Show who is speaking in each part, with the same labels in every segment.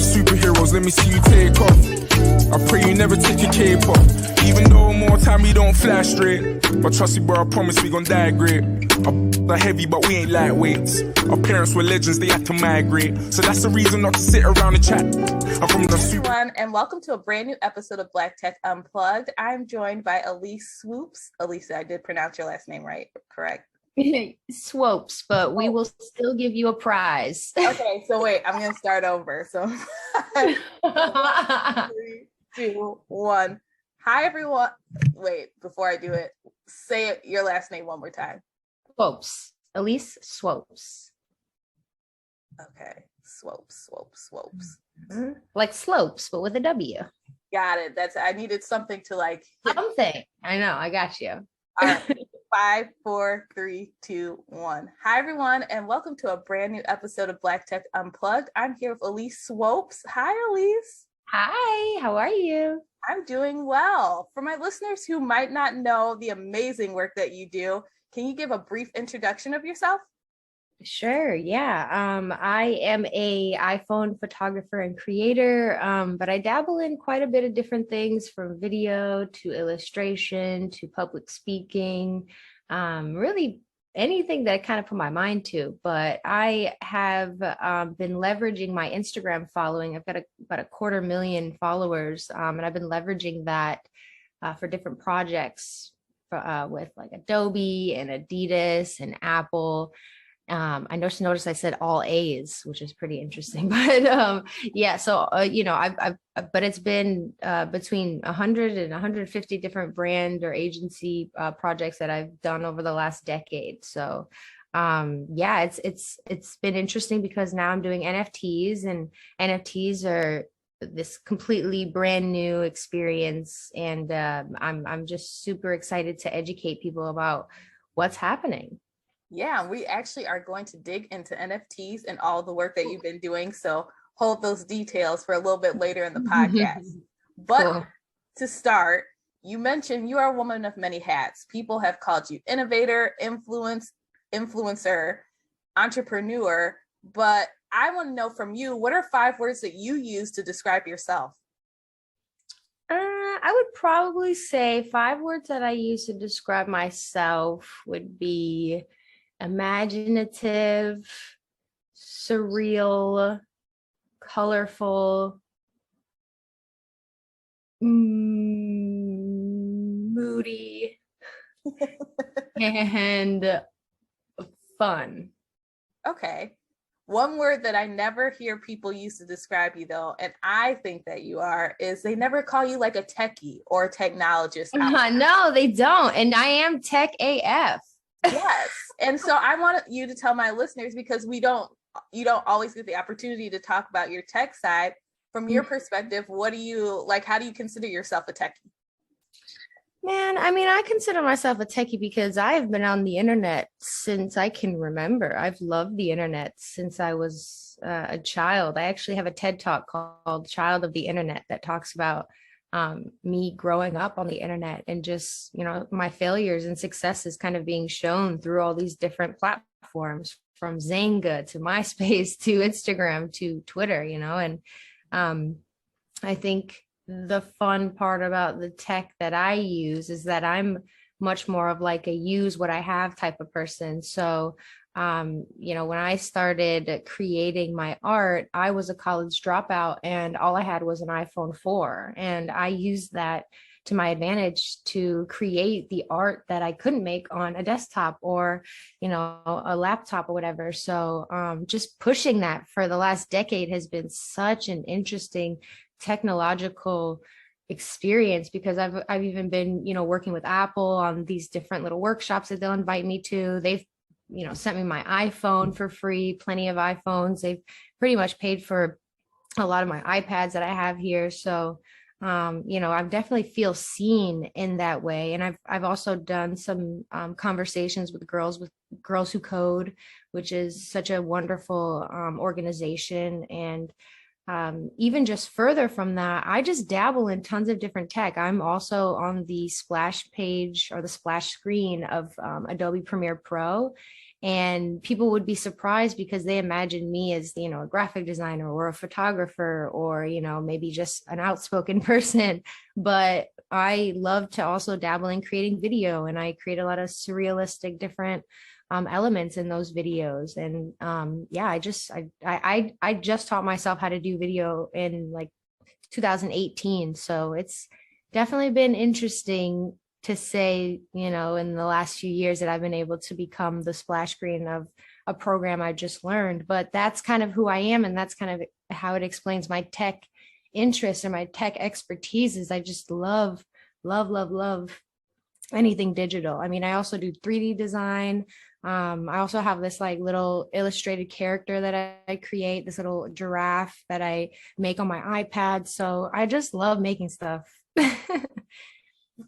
Speaker 1: superheroes, let me see you take off. I pray you never take your cape off. Even though more time we don't fly straight. But trust me, bro, I promise we gon' die great. Our heavy, but we ain't lightweights. Our parents were legends, they had to migrate. So that's the reason not to sit around and chat. I'm from the super.
Speaker 2: Everyone, and welcome to a brand new episode of Black Tech Unplugged. I'm joined by Elise Swopes. Elise, I did pronounce your last name right, correct?
Speaker 3: Swopes, but we will still give you a prize.
Speaker 2: Okay, so wait, I'm gonna start over. So 3, 2, 1. Hi everyone. Wait, before I do it, say your last name one more time.
Speaker 3: Swopes. Elise Swopes.
Speaker 2: Okay. Swopes.
Speaker 3: Mm-hmm. Like slopes, but with a W.
Speaker 2: Got it. I needed something to like hit.
Speaker 3: Something. I know, I got you.
Speaker 2: All right. 5, 4, 3, 2, 1. Hi everyone, and welcome to a brand new episode of Black Tech Unplugged. I'm here with Elise Swopes. Hi, Elise.
Speaker 3: Hi, how are you?
Speaker 2: I'm doing well. For my listeners who might not know the amazing work that you do, can you give a brief introduction of yourself?
Speaker 3: Sure, yeah. I am a iPhone photographer and creator, but I dabble in quite a bit of different things, from video to illustration to public speaking, really anything that I kind of put my mind to. But I have been leveraging my Instagram following. I've got about 250,000 followers, and I've been leveraging that for different projects with like Adobe and Adidas and Apple. I noticed I said all A's, which is pretty interesting, but yeah, so but it's been between 100 and 150 different brand or agency projects that I've done over the last decade. So yeah, it's been interesting because now I'm doing NFTs, and NFTs are this completely brand new experience, and I'm just super excited to educate people about what's happening.
Speaker 2: Yeah, we actually are going to dig into NFTs and all the work that you've been doing. So hold those details for a little bit later in the podcast. But cool. To start, you mentioned you are a woman of many hats. People have called you innovator, influencer, entrepreneur. But I want to know from you, what are 5 words that you use to describe yourself?
Speaker 3: I would probably say 5 words that I use to describe myself would be imaginative, surreal, colorful, moody, and fun.
Speaker 2: Okay. One word that I never hear people use to describe you, though, and I think that you are, is they never call you like a techie or a technologist.
Speaker 3: No, they don't. And I am tech AF.
Speaker 2: Yes. And so I want you to tell my listeners, because you don't always get the opportunity to talk about your tech side. From your perspective, what do you like? How do you consider yourself a techie?
Speaker 3: Man, I mean, I consider myself a techie because I've been on the internet since I can remember. I've loved the internet since I was a child. I actually have a TED Talk called Child of the Internet that talks about me growing up on the internet, and just, my failures and successes kind of being shown through all these different platforms, from Zanga to MySpace to Instagram to Twitter, and I think the fun part about the tech that I use is that I'm much more of like a use what I have type of person. So when I started creating my art, I was a college dropout, and all I had was an iPhone 4. And I used that to my advantage to create the art that I couldn't make on a desktop or, a laptop or whatever. So just pushing that for the last decade has been such an interesting technological experience, because I've even been, working with Apple on these different little workshops that they'll invite me to. They've sent me my iPhone for free, plenty of iPhones. They've pretty much paid for a lot of my iPads that I have here. So, I definitely feel seen in that way. And I've also done some conversations with Girls Who Code, which is such a wonderful organization. And even just further from that, I just dabble in tons of different tech. I'm also on the splash page or the splash screen of Adobe Premiere Pro. And people would be surprised because they imagine me as, you know, a graphic designer or a photographer or, you know, maybe just an outspoken person. But I love to also dabble in creating video, and I create a lot of surrealistic different elements in those videos. And yeah, I just taught myself how to do video in like 2018. So it's definitely been interesting to say, you know, in the last few years that I've been able to become the splash screen of a program I just learned. But that's kind of who I am, and that's kind of how it explains my tech interest and my tech expertise. Is I just love anything digital. I mean, I also do 3D design. I also have this like little illustrated character that I create, this little giraffe that I make on my iPad. So I just love making stuff.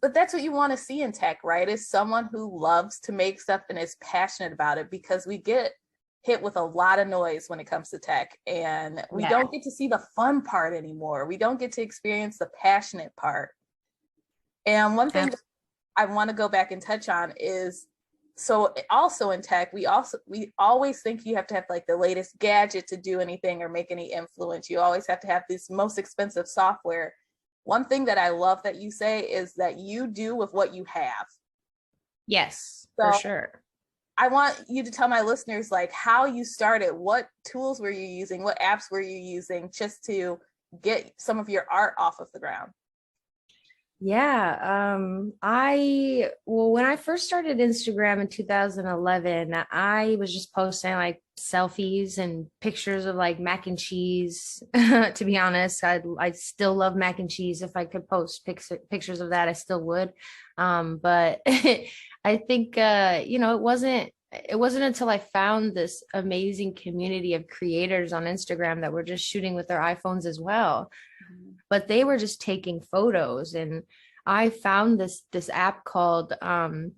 Speaker 2: But that's what you want to see in tech, right? Is someone who loves to make stuff and is passionate about it, because we get hit with a lot of noise when it comes to tech, and we don't get to see the fun part anymore. We don't get to experience the passionate part. And one thing I want to go back and touch on is, so also in tech, we always think you have to have like the latest gadget to do anything or make any influence. You always have to have this most expensive software. One thing that I love that you say is that you do with what you have.
Speaker 3: Yes,
Speaker 2: so
Speaker 3: for sure.
Speaker 2: I want you to tell my listeners like how you started, what tools were you using, what apps were you using just to get some of your art off of the ground?
Speaker 3: Yeah, when I first started Instagram in 2011, I was just posting like selfies and pictures of like mac and cheese. To be honest, I still love mac and cheese. If I could post pictures of that, I still would. But I think you know, it wasn't until I found this amazing community of creators on Instagram that were just shooting with their iPhones as well. But they were just taking photos, and I found this app called Art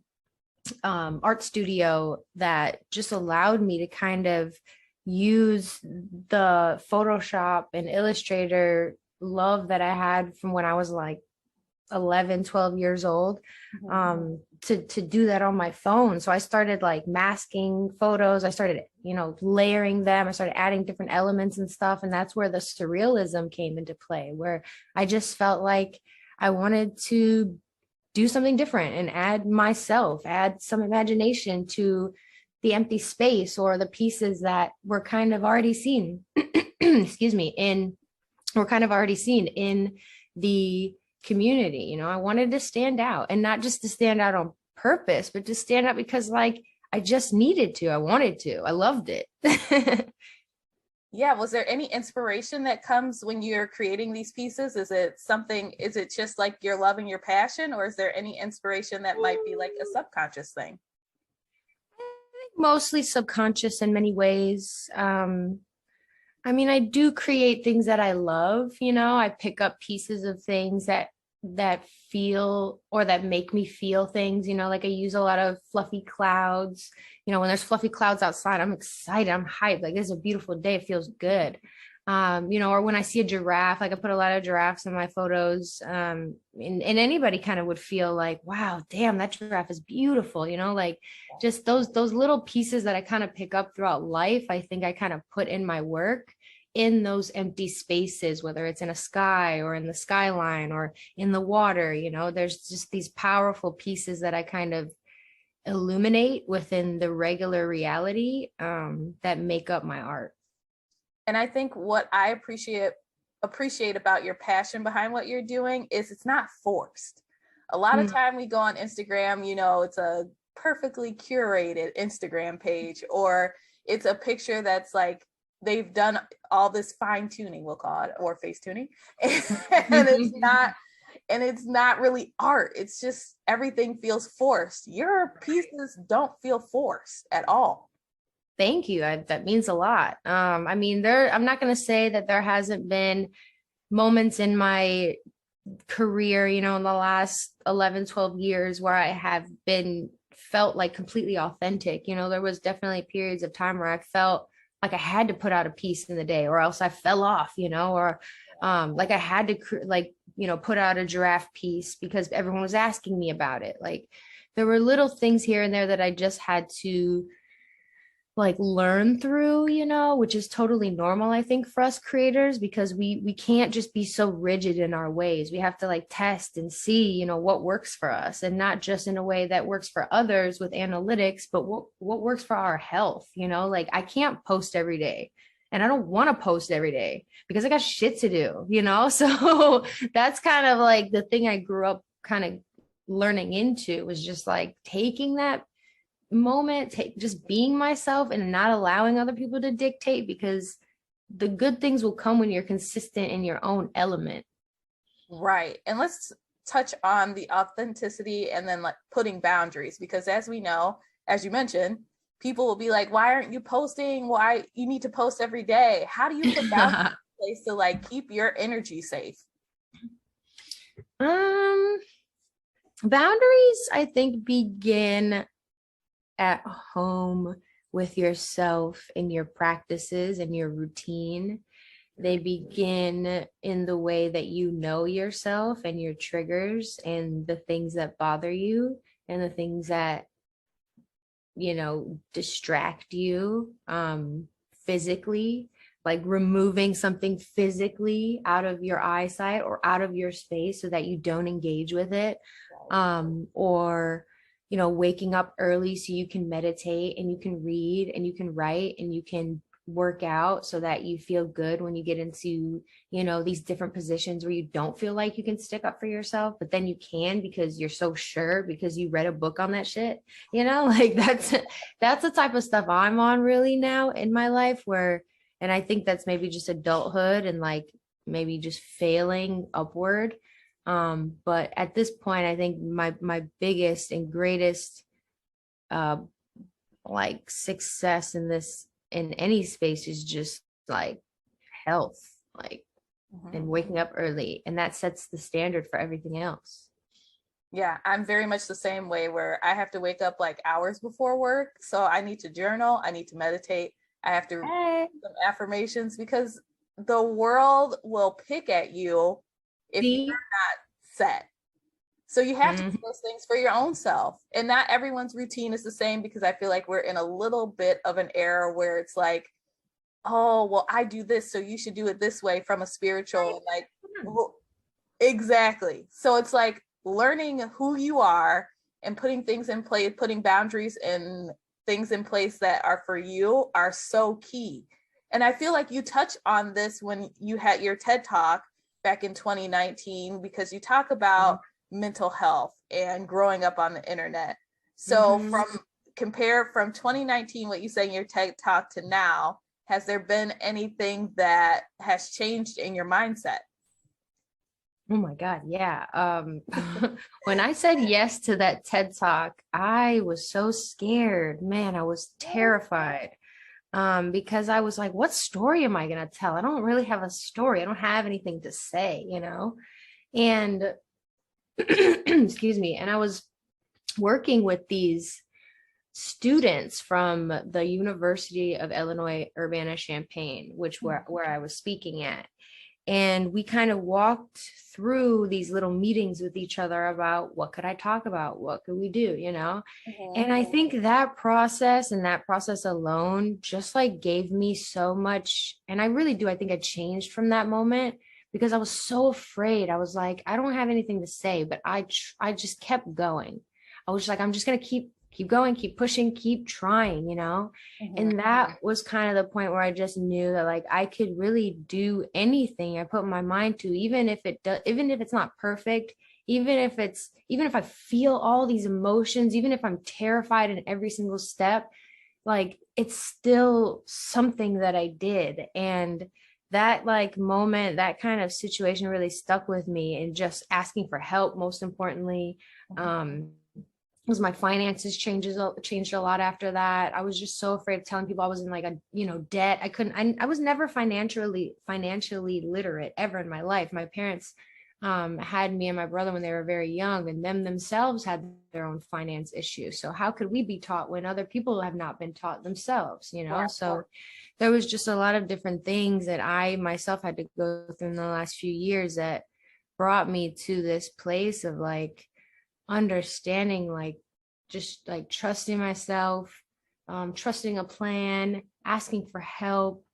Speaker 3: Studio that just allowed me to kind of use the Photoshop and Illustrator love that I had from when I was like 11, 12 years old, to do that on my phone. So I started like masking photos. I started, you know, layering them. I started adding different elements and stuff. And that's where the surrealism came into play, where I just felt like I wanted to do something different and add some imagination to the empty space or the pieces that were kind of already seen, excuse me, were kind of already seen in the community. You know, I wanted to stand out, and not just to stand out on purpose, but to stand out because like I just needed to. I wanted to. I loved it.
Speaker 2: Yeah. Was there any inspiration that comes when you're creating these pieces? Is it just like you're loving your passion, or is there any inspiration that might be like a subconscious thing?
Speaker 3: Mostly subconscious in many ways. I mean, I do create things that I love, you know, I pick up pieces of things that feel or that make me feel things, you know, like I use a lot of fluffy clouds. You know, when there's fluffy clouds outside, I'm excited, I'm hyped, like this is a beautiful day, it feels good. You know, or when I see a giraffe, like I put a lot of giraffes in my photos, and anybody kind of would feel like, wow, damn, that giraffe is beautiful, you know, like just those little pieces that I kind of pick up throughout life. I think I kind of put in my work in those empty spaces, whether it's in a sky or in the skyline or in the water. You know, there's just these powerful pieces that I kind of illuminate within the regular reality, that make up my art.
Speaker 2: And I think what I appreciate about your passion behind what you're doing is it's not forced. A lot of time we go on Instagram, you know, it's a perfectly curated Instagram page, or it's a picture that's like they've done all this fine tuning, we'll call it, or face tuning, and it's not really art. It's just everything feels forced. Your pieces don't feel forced at all.
Speaker 3: Thank you. That means a lot. I mean, I'm not going to say that there hasn't been moments in my career, you know, in the last 11, 12 years where I have felt like completely authentic. You know, there was definitely periods of time where I felt like I had to put out a piece in the day, or else I fell off, you know, or like I had to you know, put out a giraffe piece because everyone was asking me about it. Like there were little things here and there that I just had to like learn through, you know, which is totally normal, I think, for us creators, because we can't just be so rigid in our ways. We have to like test and see, you know, what works for us, and not just in a way that works for others with analytics, but what works for our health, you know. Like I can't post every day, and I don't want to post every day because I got shit to do, you know. So that's kind of like the thing I grew up kind of learning into, was just like taking that moment, just being myself and not allowing other people to dictate, because the good things will come when you're consistent in your own element.
Speaker 2: Right. And let's touch on the authenticity and then like putting boundaries, because as we know, as you mentioned, people will be like, why aren't you posting? Why you need to post every day? How do you put boundaries in place to like keep your energy safe?
Speaker 3: Boundaries, I think, begin at home with yourself and your practices and your routine. They begin in the way that you know yourself and your triggers and the things that bother you and the things that, you know, distract you physically, like removing something physically out of your eyesight or out of your space so that you don't engage with it. Or, you know, waking up early so you can meditate and you can read and you can write and you can work out so that you feel good when you get into, you know, these different positions where you don't feel like you can stick up for yourself, but then you can because you're so sure because you read a book on that shit, you know. Like that's the type of stuff I'm on really now in my life, where, and I think that's maybe just adulthood and like maybe just failing upward. But at this point, I think my biggest and greatest like success in this, in any space, is just like health, like, and waking up early, and that sets the standard for everything else.
Speaker 2: Yeah, I'm very much the same way, where I have to wake up like hours before work, so I need to journal, I need to meditate, I have to read some affirmations, because the world will pick at you if you're not set. So you have to do those things for your own self. And not everyone's routine is the same, because I feel like we're in a little bit of an era where it's like, oh, well, I do this, so you should do it this way, from a spiritual, like, well, exactly. So it's like learning who you are and putting things in place, putting boundaries and things in place that are for you are so key. And I feel like you touch on this when you had your TED Talk back in 2019, because you talk about mental health and growing up on the internet. So compare from 2019, what you say in your TED Talk, to now, has there been anything that has changed in your mindset?
Speaker 3: Oh my God, yeah. When I said yes to that TED Talk, I was so scared, man. I was terrified. Because I was like, what story am I going to tell? I don't really have a story. I don't have anything to say, you know? And excuse me. And I was working with these students from the University of Illinois Urbana-Champaign, which where I was speaking at. And we kind of walked through these little meetings with each other about what could I talk about? What could we do? You know? And I think that process and that process alone just like gave me so much. And I really do. I think I changed from that moment, because I was so afraid. I was like, I don't have anything to say, but I just kept going. I was just like, I'm just going to keep going, keep pushing, keep trying, you know? And that was kind of the point where I just knew that like I could really do anything I put my mind to, even if it's not perfect, even if I feel all these emotions, even if I'm terrified in every single step, like it's still something that I did. And that like moment, that kind of situation really stuck with me, and just asking for help, most importantly. Was my finances changed a lot after that. I was just so afraid of telling people I was in like a, you know, debt. I was never financially literate ever in my life. My parents had me and my brother when they were very young, and themselves had their own finance issues. So how could we be taught when other people have not been taught themselves, you know? So there was just a lot of different things that I myself had to go through in the last few years that brought me to this place of like understanding, like just like trusting myself, trusting a plan, asking for help,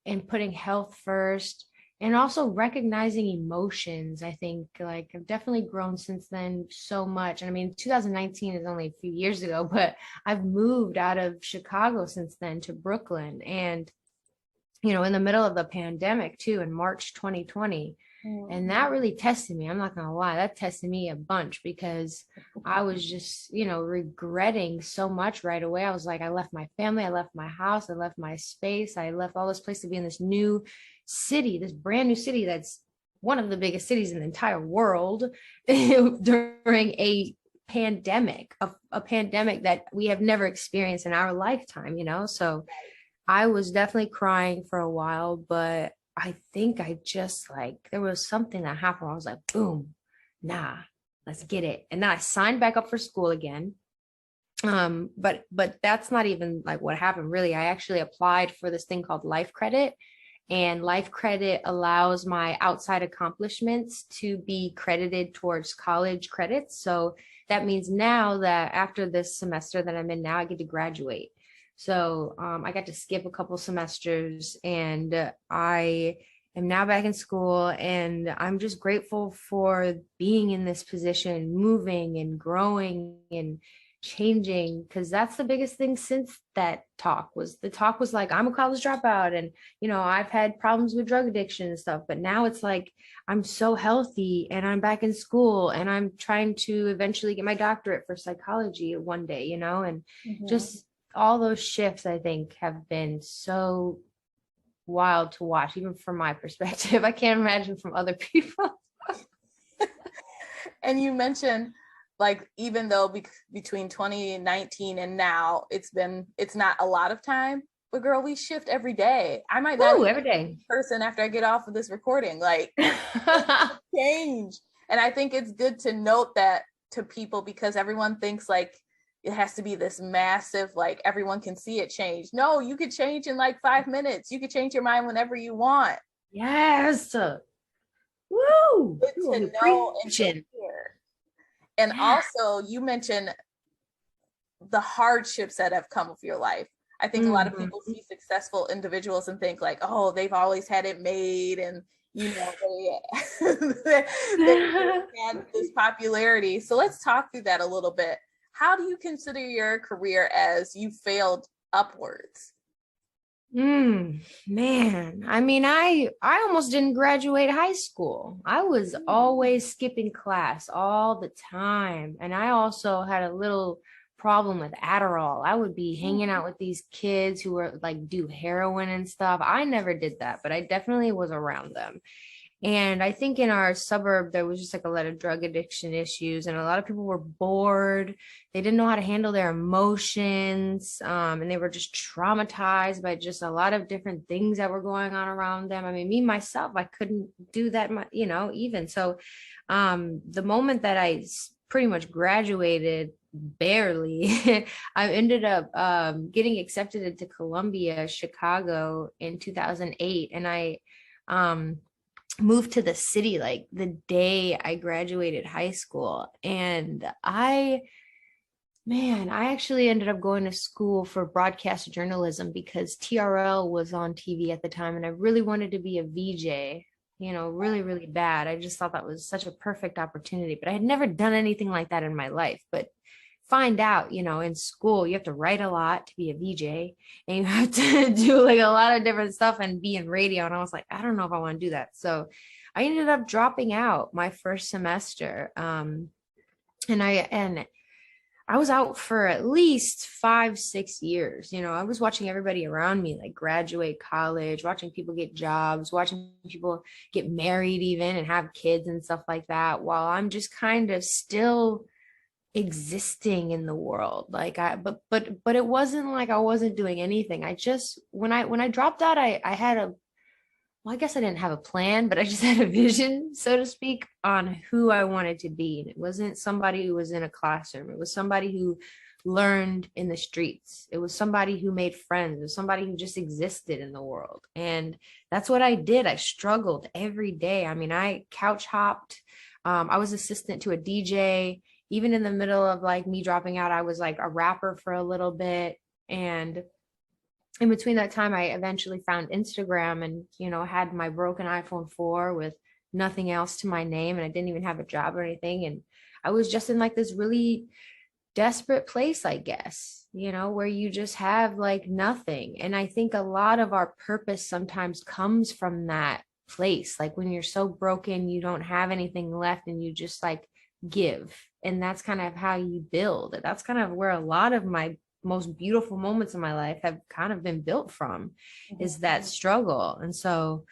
Speaker 3: and putting health first, and also recognizing emotions. I think like I've definitely grown since then so much. And I mean, 2019 is only a few years ago, but I've moved out of Chicago since then to Brooklyn. And, you know, in the middle of the pandemic too, in March 2020. And that really tested me. I'm not going to lie. That tested me a bunch because I was just, you know, regretting so much right away. I was like, I left my family, I left my house, I left my space, I left all this place to be in this new city, this brand new city that's one of the biggest cities in the entire world during a pandemic, a pandemic that we have never experienced in our lifetime, you know? So I was definitely crying for a while, but I think I just like, there was something that happened where I was like, boom, nah, let's get it. And then I signed back up for school again. But that's not even like what happened really. I actually applied for this thing called Life Credit, and Life Credit allows my outside accomplishments to be credited towards college credits. So that means now that after this semester that I'm in now, I get to graduate. So I got to skip a couple semesters, and I am now back in school, and I'm just grateful for being in this position, moving and growing and changing, because that's the biggest thing since that talk was like, I'm a college dropout, and you know, I've had problems with drug addiction and stuff, but now it's like I'm so healthy and I'm back in school and I'm trying to eventually get my doctorate for psychology one day, you know, and just all those shifts I think have been so wild to watch, even from my perspective. I can't imagine from other people.
Speaker 2: And you mentioned like, even though between 2019 and now it's not a lot of time, but girl, we shift every day. I might not
Speaker 3: every day
Speaker 2: person after I get off of this recording, like change. And I think it's good to note that to people, because everyone thinks like it has to be this massive, like everyone can see it change. No, you could change in like 5 minutes. You could change your mind whenever you want.
Speaker 3: Yes. Woo.
Speaker 2: Good to know and to hear. And also, you mentioned the hardships that have come with your life. I think a lot of people see successful individuals and think like, oh, they've always had it made, and you know, they had this popularity. So let's talk through that a little bit. How do you consider your career as you failed upwards?
Speaker 3: Man, I mean, I almost didn't graduate high school. I was always skipping class all the time. And I also had a little problem with Adderall. I would be hanging out with these kids who were like do heroin and stuff. I never did that, but I definitely was around them. And I think in our suburb, there was just like a lot of drug addiction issues, and a lot of people were bored. They didn't know how to handle their emotions. And they were just traumatized by just a lot of different things that were going on around them. I mean, me, myself, I couldn't do that, you know, even. So the moment that I pretty much graduated, barely, I ended up getting accepted into Columbia, Chicago in 2008. And I moved to the city like the day I graduated high school. And I actually ended up going to school for broadcast journalism because TRL was on TV at the time, and I really wanted to be a VJ, you know, really, really bad. I just thought that was such a perfect opportunity, but I had never done anything like that in my life. But find out, you know, in school, you have to write a lot to be a VJ, and you have to do like a lot of different stuff and be in radio. And I was like, I don't know if I want to do that. So I ended up dropping out my first semester. And I was out for at least 5-6 years. You know, I was watching everybody around me like graduate college, watching people get jobs, watching people get married even and have kids and stuff like that, while I'm just kind of still existing in the world. Like but it wasn't like I wasn't doing anything. I just, when I dropped out, I had I guess I didn't have a plan, but I just had a vision, so to speak, on who I wanted to be. And it wasn't somebody who was in a classroom. It was somebody who learned in the streets. It was somebody who made friends. It was somebody who just existed in the world. And that's what I did. I struggled every day. I mean, I couch hopped. I was assistant to a DJ. Even in the middle of like me dropping out, I was like a rapper for a little bit. And in between that time, I eventually found Instagram and, you know, had my broken iPhone 4 with nothing else to my name. And I didn't even have a job or anything. And I was just in like this really desperate place, I guess, you know, where you just have like nothing. And I think a lot of our purpose sometimes comes from that place. Like when you're so broken, you don't have anything left and you just like give. And that's kind of how you build. That's kind of where a lot of my most beautiful moments in my life have kind of been built from, is that struggle. And so,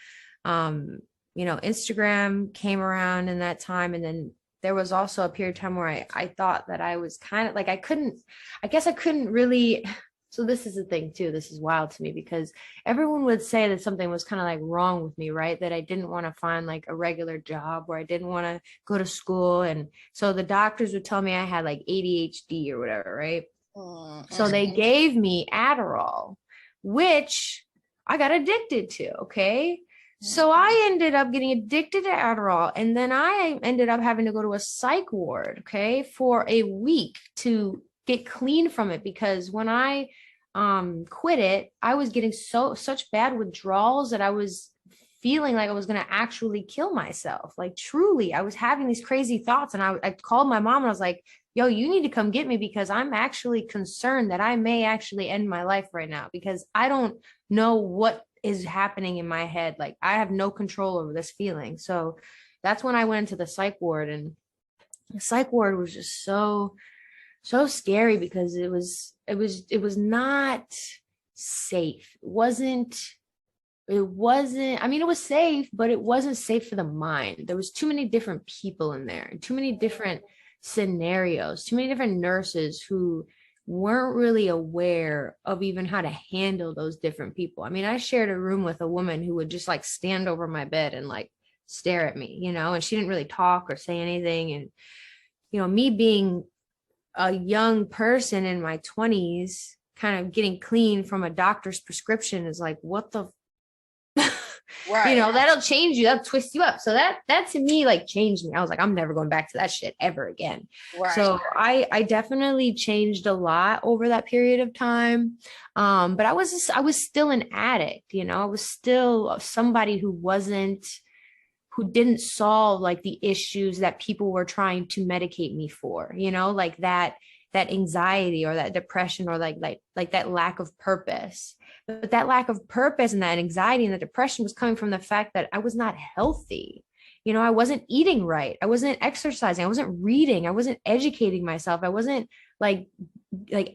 Speaker 3: you know, Instagram came around in that time. And then there was also a period of time where I thought that I was kind of like, I guess I couldn't really. So this is the thing too. This is wild to me because everyone would say that something was kind of like wrong with me, right? That I didn't want to find like a regular job, or I didn't want to go to school. And so the doctors would tell me I had like ADHD or whatever, right? So they gave me Adderall, which I got addicted to. Okay. So I ended up getting addicted to Adderall. And then I ended up having to go to a psych ward, okay, for a week to get clean from it. Because when I quit it, I was getting such bad withdrawals that I was feeling like I was going to actually kill myself. Like truly, I was having these crazy thoughts. And I called my mom and I was like, yo, you need to come get me because I'm actually concerned that I may actually end my life right now because I don't know what is happening in my head. Like I have no control over this feeling. So that's when I went into the psych ward, and the psych ward was just so scary because it was not safe. It wasn't, I mean, it was safe, but it wasn't safe for the mind. There was too many different people in there, too many different scenarios, too many different nurses who weren't really aware of even how to handle those different people. I mean, I shared a room with a woman who would just like stand over my bed and like stare at me, you know, and she didn't really talk or say anything. And, you know, me being a young person in my 20s, kind of getting clean from a doctor's prescription is like, what the right. You know, that'll change you, that'll twist you up. So that to me like changed me. I was like, I'm never going back to that shit ever again. Right. So I definitely changed a lot over that period of time. But I was still an addict, you know, I was still somebody who didn't solve like the issues that people were trying to medicate me for, you know, like that anxiety or that depression or like that lack of purpose. But that lack of purpose and that anxiety and the depression was coming from the fact that I was not healthy. You know, I wasn't eating right. I wasn't exercising. I wasn't reading. I wasn't educating myself. I wasn't like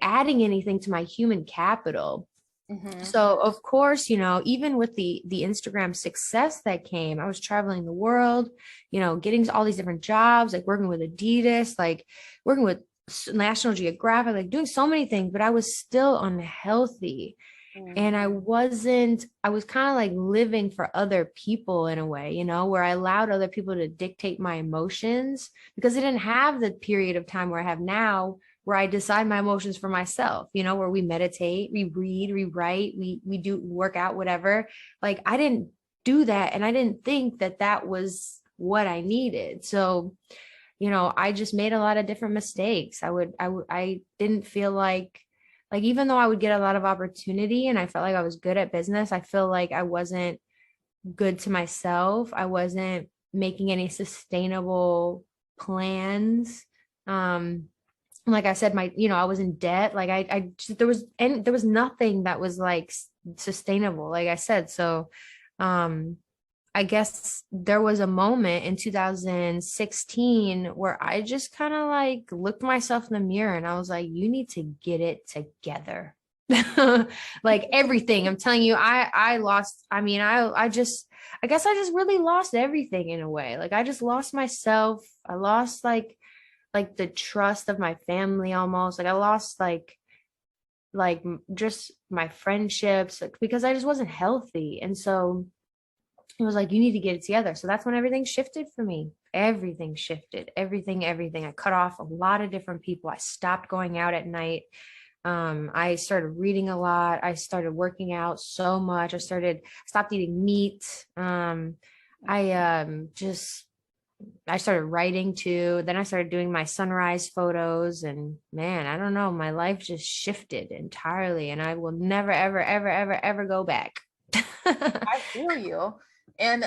Speaker 3: adding anything to my human capital. Mm-hmm. So of course, you know, even with the Instagram success that came, I was traveling the world, you know, getting all these different jobs, like working with Adidas, like working with National Geographic, like doing so many things, but I was still unhealthy. Mm-hmm. And I was kind of like living for other people in a way, you know, where I allowed other people to dictate my emotions because I didn't have the period of time where I have now, where I decide my emotions for myself, you know, where we meditate, we read, we write, we do work out, whatever. Like I didn't do that. And I didn't think that was what I needed. So, you know, I just made a lot of different mistakes. I didn't feel like even though I would get a lot of opportunity and I felt like I was good at business, I feel like I wasn't good to myself. I wasn't making any sustainable plans. Like I said, I was in debt. Like there was nothing that was like sustainable, like I said. So, I guess there was a moment in 2016 where I just kind of like looked myself in the mirror and I was like, you need to get it together. Like everything. I'm telling you, I guess I just really lost everything in a way. Like I just lost myself. I lost like the trust of my family almost. Like I lost like just my friendships, like, because I just wasn't healthy. And so it was like, you need to get it together. So that's when everything shifted for me. Everything shifted, everything. I cut off a lot of different people. I stopped going out at night. I started reading a lot. I started working out so much. Stopped eating meat. I just I started writing too. Then I started doing my sunrise photos, and man, I don't know, my life just shifted entirely, and I will never, ever, ever, ever, ever go back.
Speaker 2: I feel you. And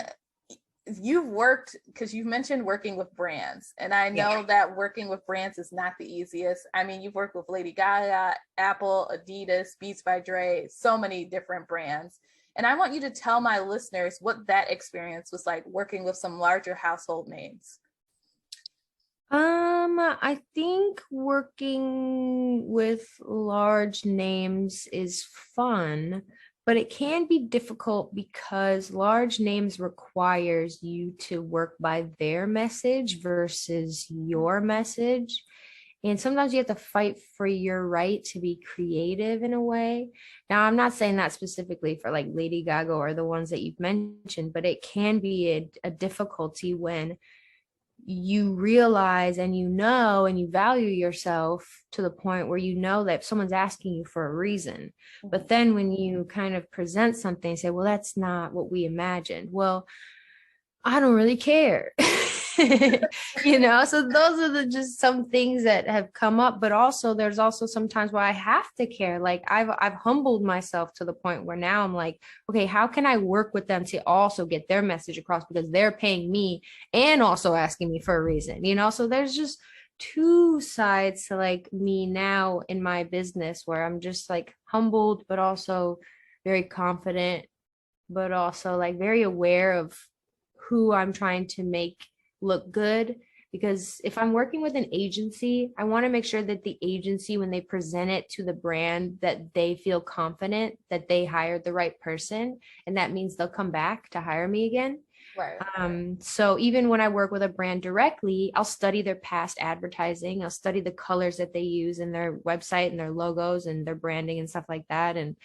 Speaker 2: you've worked, because you've mentioned working with brands, and I know that working with brands is not the easiest. I mean, you've worked with Lady Gaga, Apple, Adidas, Beats by Dre, so many different brands. And I want you to tell my listeners what that experience was like working with some larger household names.
Speaker 3: I think working with large names is fun, but it can be difficult because large names requires you to work by their message versus your message. And sometimes you have to fight for your right to be creative in a way. Now, I'm not saying that specifically for like Lady Gaga or the ones that you've mentioned, but it can be a difficulty when you realize and you know and you value yourself to the point where you know that someone's asking you for a reason. But then when you kind of present something and say, well, that's not what we imagined. Well, I don't really care. So those are just some things that have come up, but also there's also sometimes where I have to care. Like I've humbled myself to the point where now I'm like, okay, how can I work with them to also get their message across, because they're paying me and also asking me for a reason, so there's just two sides to like me now in my business, where I'm just like humbled, but also very confident, but also like very aware of who I'm trying to make look good. Because if I'm working with an agency, I want to make sure that the agency, when they present it to the brand, that they feel confident that they hired the right person, and that means they'll come back to hire me again.
Speaker 2: Right.
Speaker 3: So even when I work with a brand directly, I'll study their past advertising. I'll study the colors that they use in their website and their logos and their branding and stuff like that. And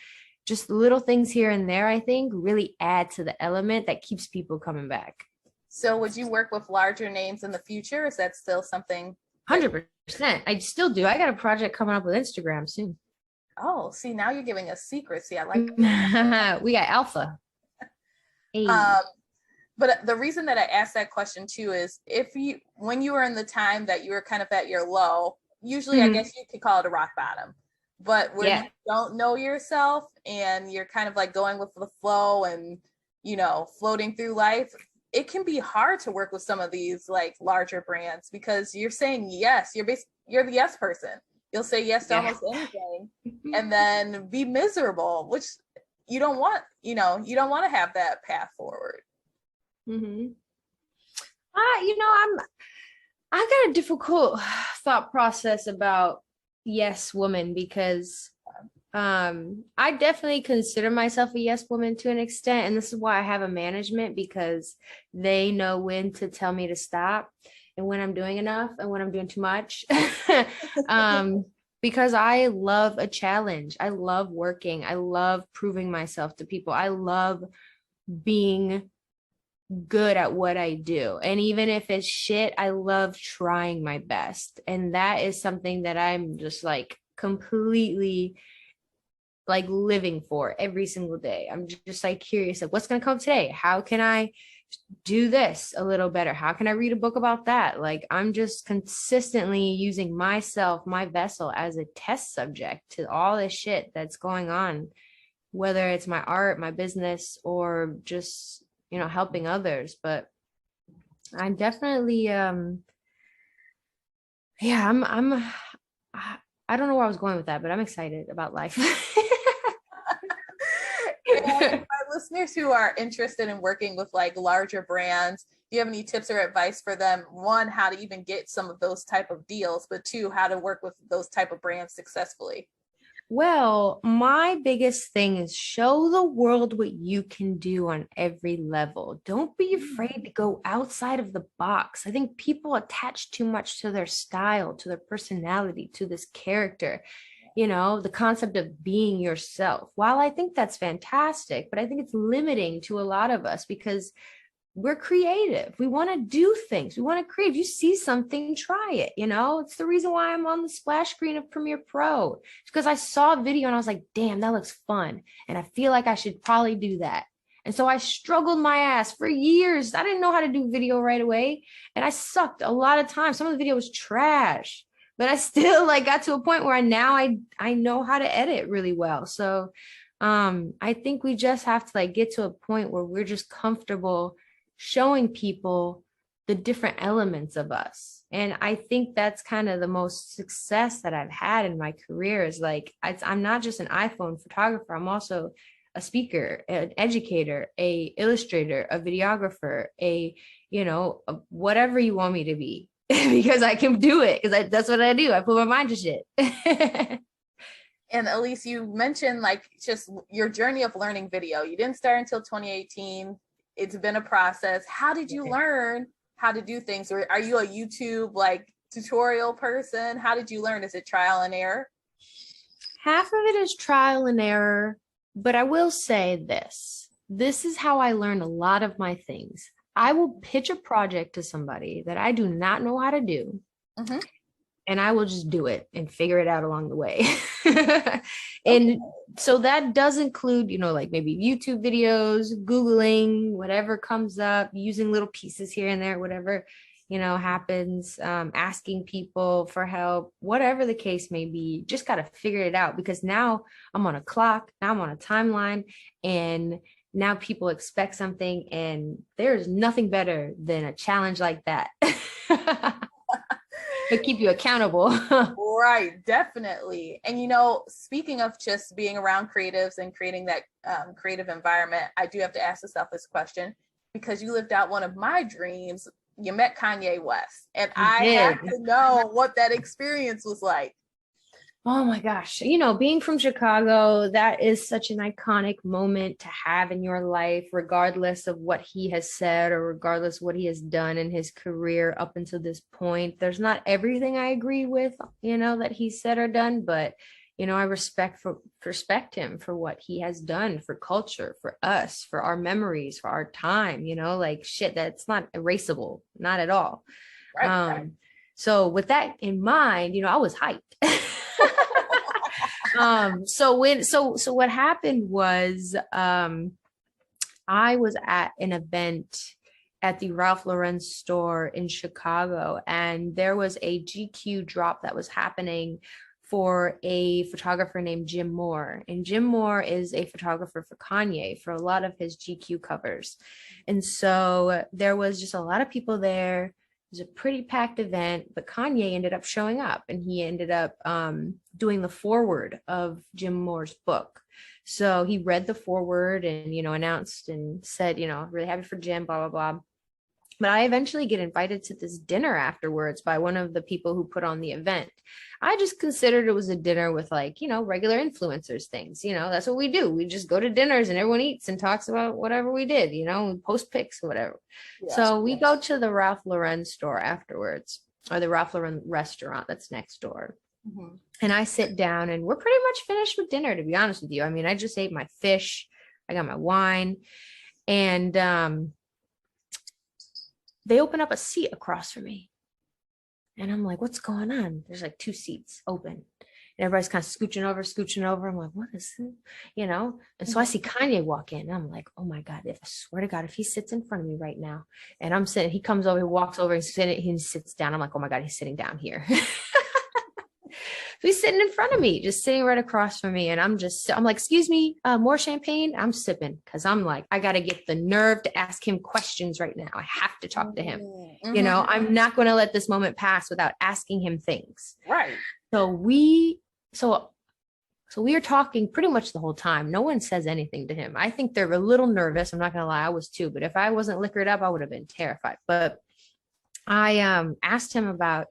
Speaker 3: just little things here and there, I think, really add to the element that keeps people coming back.
Speaker 2: So would you work with larger names in the future? Is that still something?
Speaker 3: 100%. I still do. I got a project coming up with Instagram soon.
Speaker 2: Oh, see, now you're giving us secrets. See, I like that.
Speaker 3: We got alpha. Hey.
Speaker 2: But the reason that I asked that question too is when you were in the time that you were kind of at your low, usually I guess you could call it a rock bottom. But when you don't know yourself and you're kind of like going with the flow and, floating through life, it can be hard to work with some of these like larger brands, because you're saying yes, you're the yes person. You'll say yes to almost anything and then be miserable, which you don't want, you don't want to have that path forward.
Speaker 3: I've got a difficult thought process about yes woman, because I definitely consider myself a yes woman to an extent, and this is why I have a management, because they know when to tell me to stop and when I'm doing enough and when I'm doing too much. Because I love a challenge. I love working. I love proving myself to people. I love being good at what I do. And even if it's shit, I love trying my best. And that is something that I'm just like completely like living for every single day. I'm just like curious, like what's going to come today? How can I do this a little better? How can I read a book about that? Like I'm just consistently using myself, my vessel, as a test subject to all this shit that's going on, whether it's my art, my business, or just helping others. But I'm definitely I don't know where I was going with that, but I'm excited about life.
Speaker 2: And my listeners who are interested in working with like larger brands, do you have any tips or advice for them? One, how to even get some of those type of deals, but two, how to work with those type of brands successfully?
Speaker 3: Well, my biggest thing is show the world what you can do on every level. Don't be afraid to go outside of the box. I think people attach too much to their style, to their personality, to this character, the concept of being yourself. While I think that's fantastic, but I think it's limiting to a lot of us, because we're creative. We want to do things. We want to create. If you see something, try it. It's the reason why I'm on the splash screen of Premiere Pro. It's because I saw a video and I was like, damn, that looks fun. And I feel like I should probably do that. And so I struggled my ass for years. I didn't know how to do video right away. And I sucked a lot of times. Some of the video was trash, but I still like got to a point where I know how to edit really well. So I think we just have to like get to a point where we're just comfortable showing people the different elements of us. And I think that's kind of the most success that I've had in my career is like, I'm not just an iPhone photographer. I'm also a speaker, an educator, a illustrator, a videographer, whatever you want me to be, because I can do it. Because that's what I do. I put my mind to shit.
Speaker 2: And Elise, you mentioned like just your journey of learning video. You didn't start until 2018. It's been a process. How did you learn how to do things? Or are you a YouTube like tutorial person? How did you learn? Is it trial and error?
Speaker 3: Half of it is trial and error, but I will say this. This is how I learn a lot of my things. I will pitch a project to somebody that I do not know how to do. Mm-hmm. And I will just do it and figure it out along the way. And so that does include, like maybe YouTube videos, Googling, whatever comes up, using little pieces here and there, whatever, happens, asking people for help, whatever the case may be, just got to figure it out because now I'm on a clock, now I'm on a timeline, and now people expect something, and there's nothing better than a challenge like that. To keep you accountable.
Speaker 2: Right, definitely. And speaking of just being around creatives and creating that creative environment, I do have to ask myself this question because you lived out one of my dreams. You met Kanye West, and I have to know what that experience was like.
Speaker 3: Oh my gosh. Being from Chicago, that is such an iconic moment to have in your life, regardless of what he has said or regardless of what he has done in his career up until this point. There's not everything I agree with, that he said or done, but, I respect him for what he has done for culture, for us, for our memories, for our time, like shit, that's not erasable, not at all.
Speaker 2: Right.
Speaker 3: So with that in mind, I was hyped. So what happened was, I was at an event at the Ralph Lauren store in Chicago, and there was a GQ drop that was happening for a photographer named Jim Moore. And Jim Moore is a photographer for Kanye for a lot of his GQ covers. And so there was just a lot of people there. It was a pretty packed event, but Kanye ended up showing up, and he ended up doing the foreword of Jim Moore's book. So he read the foreword and, announced and said, really happy for Jim, blah, blah, blah. But I eventually get invited to this dinner afterwards by one of the people who put on the event. I just considered it was a dinner with regular influencers things. That's what we do. We just go to dinners and everyone eats and talks about whatever we did, post pics or whatever. Yes, so we go to the Ralph Lauren store afterwards, or the Ralph Lauren restaurant that's next door. Mm-hmm. And I sit down and we're pretty much finished with dinner, to be honest with you. I mean, I just ate my fish. I got my wine, and they open up a seat across from me. And I'm like, what's going on? There's like 2 seats open. And everybody's kind of scooching over. I'm like, what is this? And so I see Kanye walk in. And I'm like, oh my God, I swear to God, if he sits in front of me right now, and I'm sitting, he comes over, he walks over, he sits down. I'm like, oh my God, he's sitting down here. So he's sitting in front of me, just sitting right across from me. And I'm like, excuse me, more champagne? I'm sipping because I'm like, I got to get the nerve to ask him questions right now. I have to talk to him. Mm-hmm. I'm not going to let this moment pass without asking him things.
Speaker 2: Right.
Speaker 3: So we are talking pretty much the whole time. No one says anything to him. I think they're a little nervous. I'm not going to lie. I was too, but if I wasn't liquored up, I would have been terrified. But I asked him about,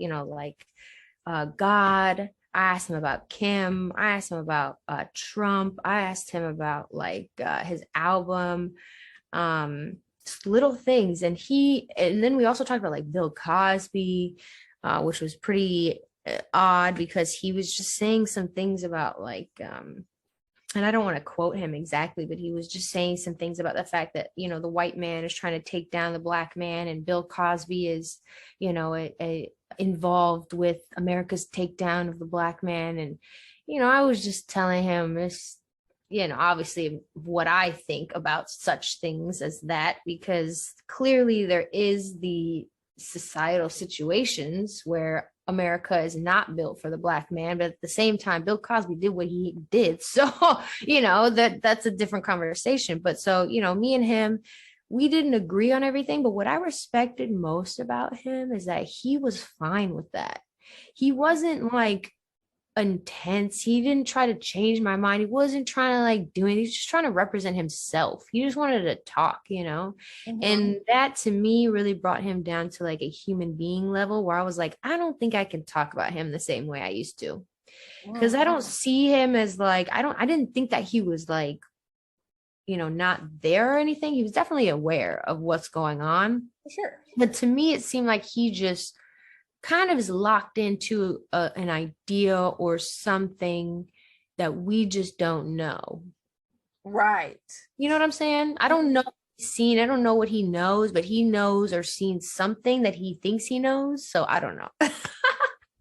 Speaker 3: God. I asked him about Kim. I asked him about Trump. I asked him about his album, little things. And then we also talked about Bill Cosby, which was pretty odd because he was just saying some things about and I don't want to quote him exactly, but he was just saying some things about the fact that, the white man is trying to take down the black man, and Bill Cosby is, involved with America's takedown of the black man. And, I was just telling him obviously what I think about such things as that, because clearly there is the societal situations where America is not built for the Black man, but at the same time, Bill Cosby did what he did. So, that's a different conversation. But so, me and him, we didn't agree on everything. But what I respected most about him is that he was fine with that. He wasn't like intense. He didn't try to change my mind. He wasn't trying to like do anything. He's just trying to represent himself. He just wanted to talk, and that to me really brought him down to like a human being level where I was like, I don't think I can talk about him the same way I used to, because I don't see him as like, I didn't think that he was like, not there or anything. He was definitely aware of what's going on.
Speaker 2: Sure.
Speaker 3: But to me, it seemed like he just kind of is locked into an idea or something that we just don't know.
Speaker 2: Right.
Speaker 3: You know what I'm saying? I don't know what he's seen. I don't know what he knows, but he knows or seen something that he thinks he knows. So I don't know.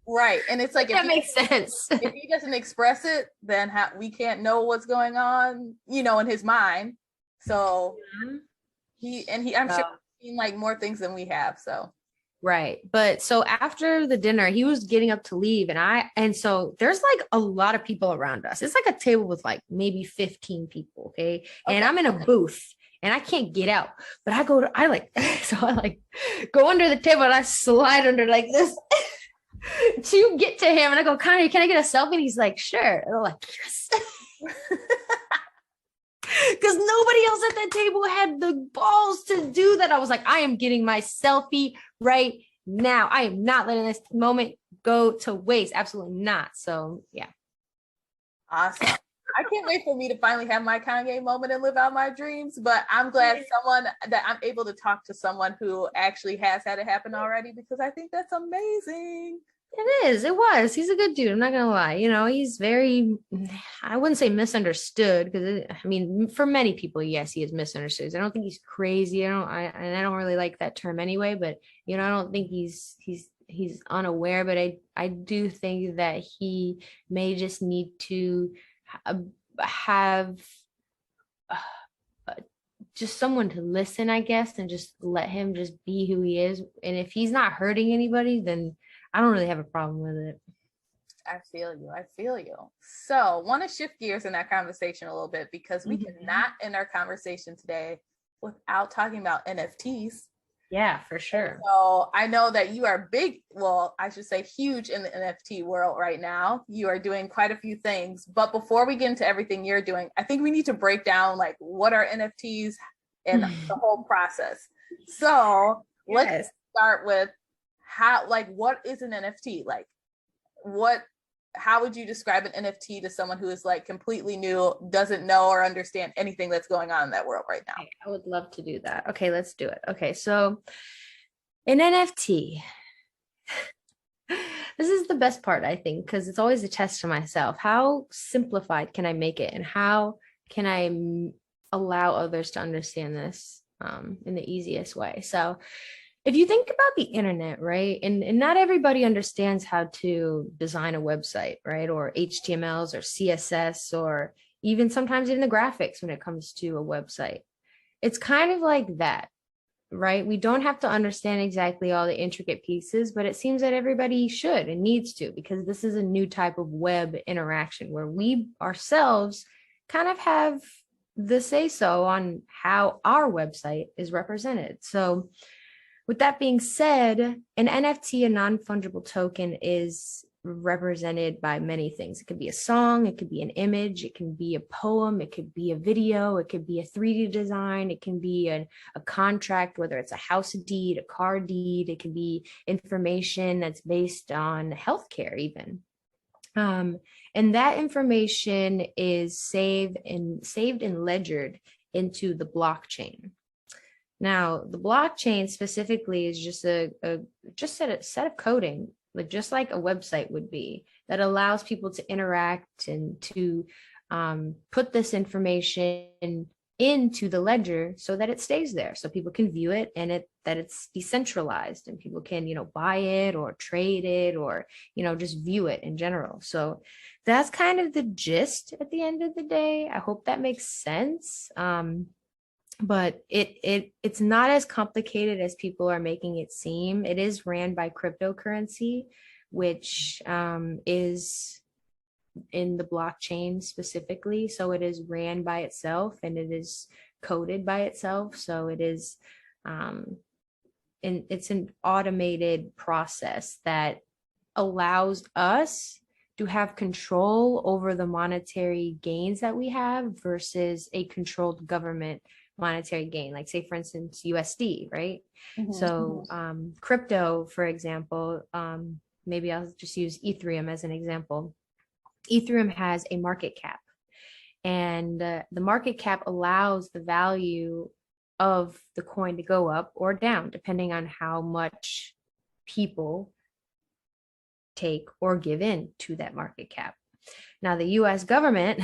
Speaker 2: Right. And it's like,
Speaker 3: that makes sense.
Speaker 2: If he doesn't express it, then we can't know what's going on, in his mind. So I'm sure he's seen like more things than we have. So.
Speaker 3: Right. But so after the dinner, he was getting up to leave, and so there's like a lot of people around us. It's like a table with like maybe 15 people. Okay. And I'm in a booth and I can't get out, but I go under the table and I slide under like this to get to him. And I go, Kanye, can I get a selfie? And he's like, sure. And I'm like, yes. Because nobody else at that table had the balls to do that. I was like, I am getting my selfie right now. I am not letting this moment go to waste. Absolutely not. So, yeah.
Speaker 2: Awesome. I can't wait for me to finally have my Kanye moment and live out my dreams. But I'm glad that I'm able to talk to someone who actually has had it happen already, because I think that's amazing.
Speaker 3: It was. He's a good dude. I'm not going to lie. He's very, I wouldn't say misunderstood, because for many people, yes, he is misunderstood. I don't think he's crazy. I don't really like that term anyway, but, I don't think he's unaware, but I do think that he may just need to have just someone to listen, I guess, and just let him just be who he is. And if he's not hurting anybody, then I don't really have a problem with it.
Speaker 2: I feel you. So want to shift gears in that conversation a little bit, because we cannot end our conversation today without talking about NFTs.
Speaker 3: Yeah, for sure.
Speaker 2: So I know that you are big, well, I should say huge in the NFT world right now. You are doing quite a few things, but before we get into everything you're doing, I think we need to break down like what are NFTs and the whole process. So let's start with what is an NFT? Like how would you describe an NFT to someone who is like completely new, doesn't know or understand anything that's going on in that world right now?
Speaker 3: I would love to do that. Okay, let's do it. Okay, so an NFT, this is the best part, I think, because it's always a test to myself. How simplified can I make it, and how can I allow others to understand this in the easiest way? So if you think about the internet, right, and not everybody understands how to design a website, right, or HTMLs or CSS, or even sometimes even the graphics when it comes to a website. It's kind of like that, right? We don't have to understand exactly all the intricate pieces, but it seems that everybody should and needs to, because this is a new type of web interaction where we ourselves kind of have the say-so on how our website is represented. So with that being said, an NFT, a non-fungible token, is represented by many things. It could be a song, it could be an image, it can be a poem, it could be a video, it could be a 3D design, it can be a contract, whether it's a house deed, a car deed, it can be information that's based on healthcare even. And that information is saved and ledgered into the blockchain. Now, the blockchain specifically is just a set of coding, just like a website would be, that allows people to interact and to put this information into the ledger so that it stays there, so people can view it, and that it's decentralized and people can, buy it or trade it, or, just view it in general. So that's kind of the gist at the end of the day. I hope that makes sense. But it's not as complicated as people are making it seem. It is ran by cryptocurrency, which is in the blockchain specifically. So it is ran by itself and it is coded by itself. So it is, and it's an automated process that allows us to have control over the monetary gains that we have versus a controlled government monetary gain, like say for instance USD, right? So crypto, for example, maybe I'll just use Ethereum as an example. Ethereum has a market cap, and the market cap allows the value of the coin to go up or down depending on how much people take or give in to that market cap. Now the US government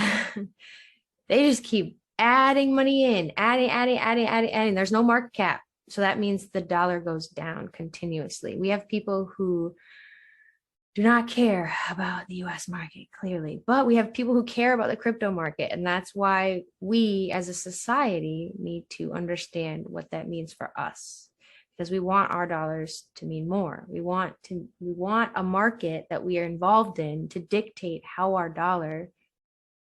Speaker 3: they just keep adding money in, adding. There's no market cap. So that means the dollar goes down continuously. We have people who do not care about the US market, clearly, but we have people who care about the crypto market. And that's why we as a society need to understand what that means for us, because we want our dollars to mean more. We want a market that we are involved in to dictate how our dollar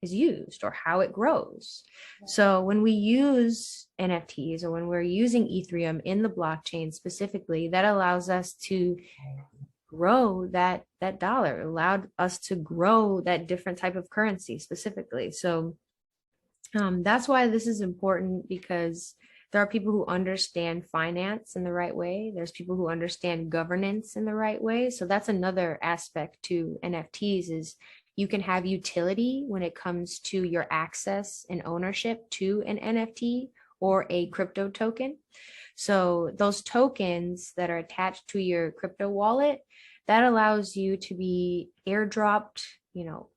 Speaker 3: is used or how it grows. So when we use NFTs or when we're using Ethereum in the blockchain specifically, that allows us to grow that dollar. It allowed us to grow that different type of currency specifically. So that's why this is important, because there are people who understand finance in the right way. There's people who understand governance in the right way. So that's another aspect to NFTs, is you can have utility when it comes to your access and ownership to an NFT or a crypto token. So those tokens that are attached to your crypto wallet, that allows you to be airdropped,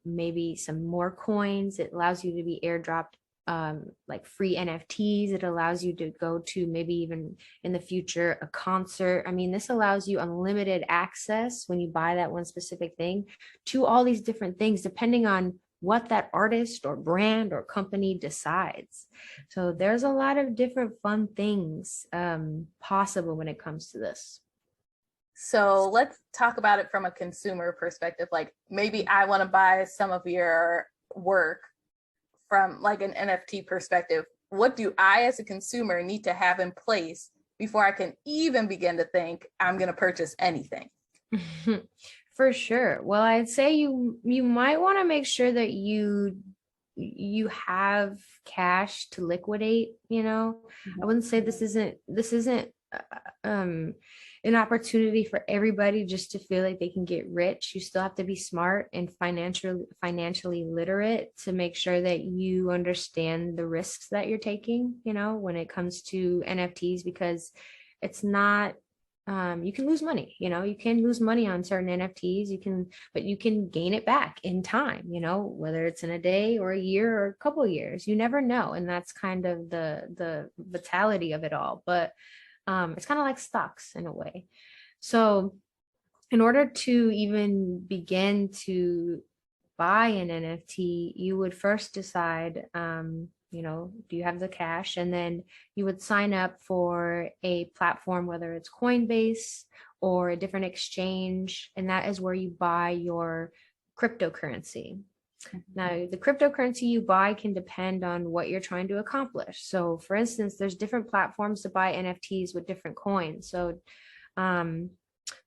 Speaker 3: maybe some more coins. It allows you to be airdropped like free NFTs. It allows you to go to maybe even in the future a concert. I mean, this allows you unlimited access when you buy that one specific thing to all these different things, depending on what that artist or brand or company decides. So there's a lot of different fun things possible when it comes to this.
Speaker 2: So let's talk about it from a consumer perspective. Like maybe I want to buy some of your work from like an NFT perspective. What do I as a consumer need to have in place before I can even begin to think I'm going to purchase anything?
Speaker 3: For sure. Well, I'd say you might want to make sure that you have cash to liquidate, I wouldn't say this isn't an opportunity for everybody just to feel like they can get rich. You still have to be smart and financially literate to make sure that you understand the risks that you're taking, when it comes to NFTs, because it's not, you can lose money, you can lose money on certain NFTs, but you can gain it back in time, whether it's in a day or a year or a couple of years, you never know. And that's kind of the vitality of it all. But it's kind of like stocks in a way. So in order to even begin to buy an NFT, you would first decide, do you have the cash? And then you would sign up for a platform, whether it's Coinbase or a different exchange. And that is where you buy your cryptocurrency. Now, the cryptocurrency you buy can depend on what you're trying to accomplish. So for instance, there's different platforms to buy NFTs with different coins. So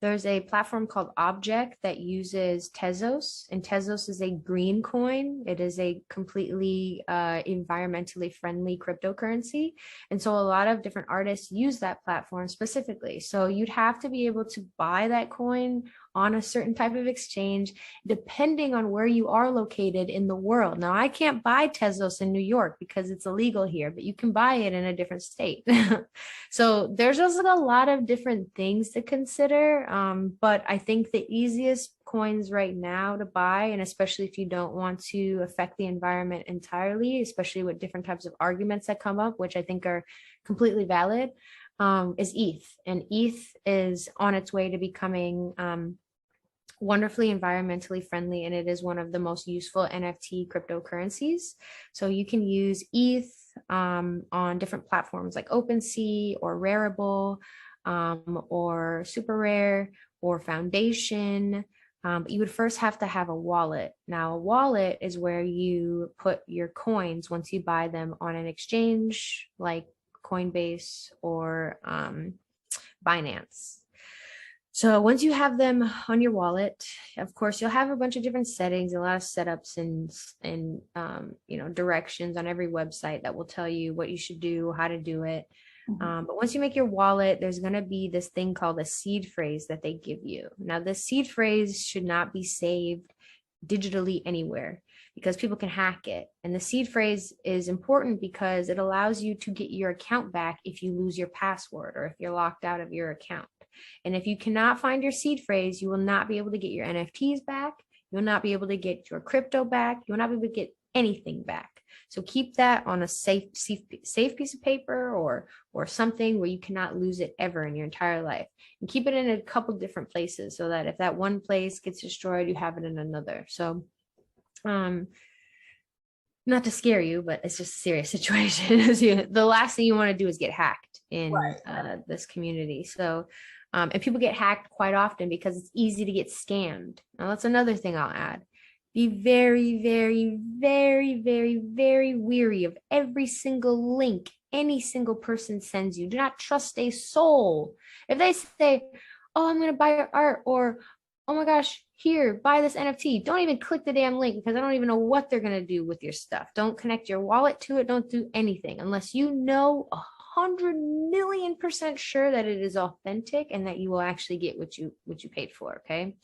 Speaker 3: there's a platform called Object that uses Tezos, and Tezos is a green coin. It is a completely environmentally friendly cryptocurrency. And so a lot of different artists use that platform specifically. So you'd have to be able to buy that coin on a certain type of exchange, depending on where you are located in the world. Now, I can't buy Tezos in New York because it's illegal here, but you can buy it in a different state. So there's just a lot of different things to consider. But I think the easiest coins right now to buy, and especially if you don't want to affect the environment entirely, especially with different types of arguments that come up, which I think are completely valid, is ETH. And ETH is on its way to becoming wonderfully environmentally friendly, and it is one of the most useful NFT cryptocurrencies. So you can use ETH on different platforms like OpenSea or Rarible, or Super Rare or Foundation. But you would first have to have a wallet. Now, a wallet is where you put your coins once you buy them on an exchange like Coinbase or Binance. So once you have them on your wallet, of course, you'll have a bunch of different settings, a lot of setups and directions on every website that will tell you what you should do, how to do it. But once you make your wallet, there's going to be this thing called a seed phrase that they give you. Now, the seed phrase should not be saved digitally anywhere because people can hack it. And the seed phrase is important because it allows you to get your account back if you lose your password or if you're locked out of your account. And if you cannot find your seed phrase, you will not be able to get your NFTs back. You will not be able to get your crypto back. You will not be able to get anything back. So keep that on a safe piece of paper or something where you cannot lose it ever in your entire life. And keep it in a couple different places so that if that one place gets destroyed, you have it in another. So not to scare you, but it's just a serious situation. The last thing you want to do is get hacked in this community. So and people get hacked quite often because it's easy to get scammed. Now that's another thing I'll add. Be very, very, very, very, very weary of every single link any single person sends you. Do not trust a soul. If they say, oh, I'm going to buy your art, or, oh my gosh, here, buy this NFT, don't even click the damn link because I don't even know what they're going to do with your stuff. Don't connect your wallet to it. Don't do anything unless you know 100,000,000% sure that it is authentic and that you will actually get what you paid for. Okay.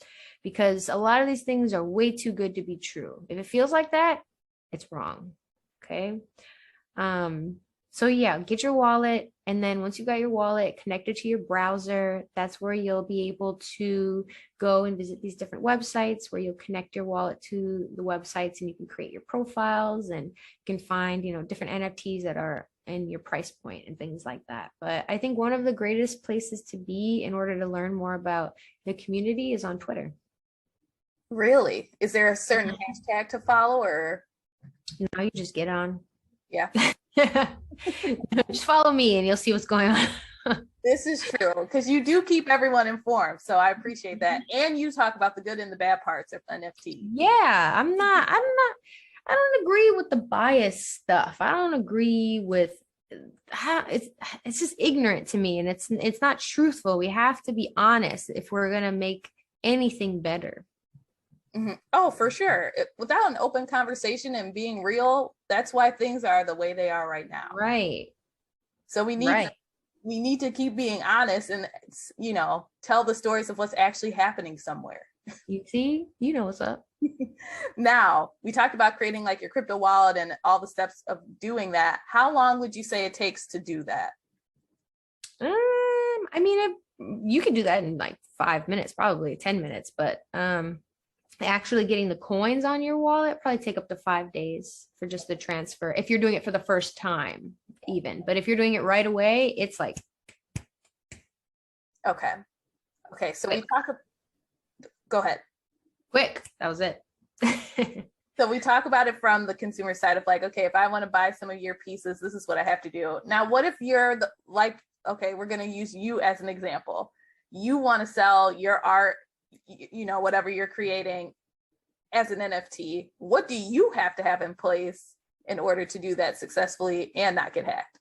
Speaker 3: Because a lot of these things are way too good to be true. If it feels like that, it's wrong. Okay. So yeah, get your wallet. And then once you got your wallet connected to your browser, that's where you'll be able to go and visit these different websites where you'll connect your wallet to the websites and you can create your profiles and you can find, different NFTs that are in your price point and things like that. But I think one of the greatest places to be in order to learn more about the community is on Twitter.
Speaker 2: Really? Is there a certain hashtag to follow or?
Speaker 3: No, you just get on.
Speaker 2: Yeah.
Speaker 3: Just follow me and you'll see what's going on.
Speaker 2: This is true because you do keep everyone informed. So I appreciate that. And you talk about the good and the bad parts of NFT.
Speaker 3: Yeah, I don't agree with the bias stuff. I don't agree with how it's just ignorant to me and it's not truthful. We have to be honest if we're going to make anything better.
Speaker 2: Mm-hmm. Oh, for sure. Without an open conversation and being real, that's why things are the way they are right now.
Speaker 3: Right.
Speaker 2: So we need to keep being honest and, tell the stories of what's actually happening somewhere.
Speaker 3: You see, what's up.
Speaker 2: Now, we talked about creating like your crypto wallet and all the steps of doing that. How long would you say it takes to do that?
Speaker 3: You can do that in like 5 minutes, probably 10 minutes, but actually getting the coins on your wallet probably take up to 5 days for just the transfer if you're doing it for the first time even. But if you're doing it right away, it's like okay, so go ahead. Quick, that was it.
Speaker 2: So we talk about it from the consumer side of like, okay, if I want to buy some of your pieces, this is what I have to do. Now, what if you're okay, we're going to use you as an example. You want to sell your art, whatever you're creating as an NFT. What do you have to have in place in order to do that successfully and not get hacked?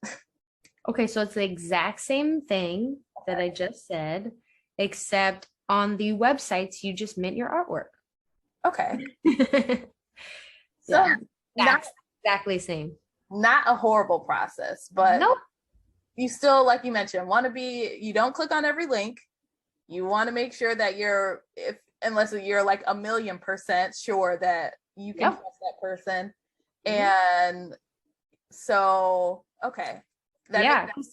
Speaker 3: Okay, so it's the exact same thing that I just said, except on the websites, you just mint your artwork.
Speaker 2: Okay.
Speaker 3: So that's exactly the same.
Speaker 2: Not a horrible process, but
Speaker 3: nope.
Speaker 2: You still, like you mentioned, you don't click on every link. You want to make sure that unless you're like 1,000,000% sure that you can trust that person. Mm-hmm. And so, okay.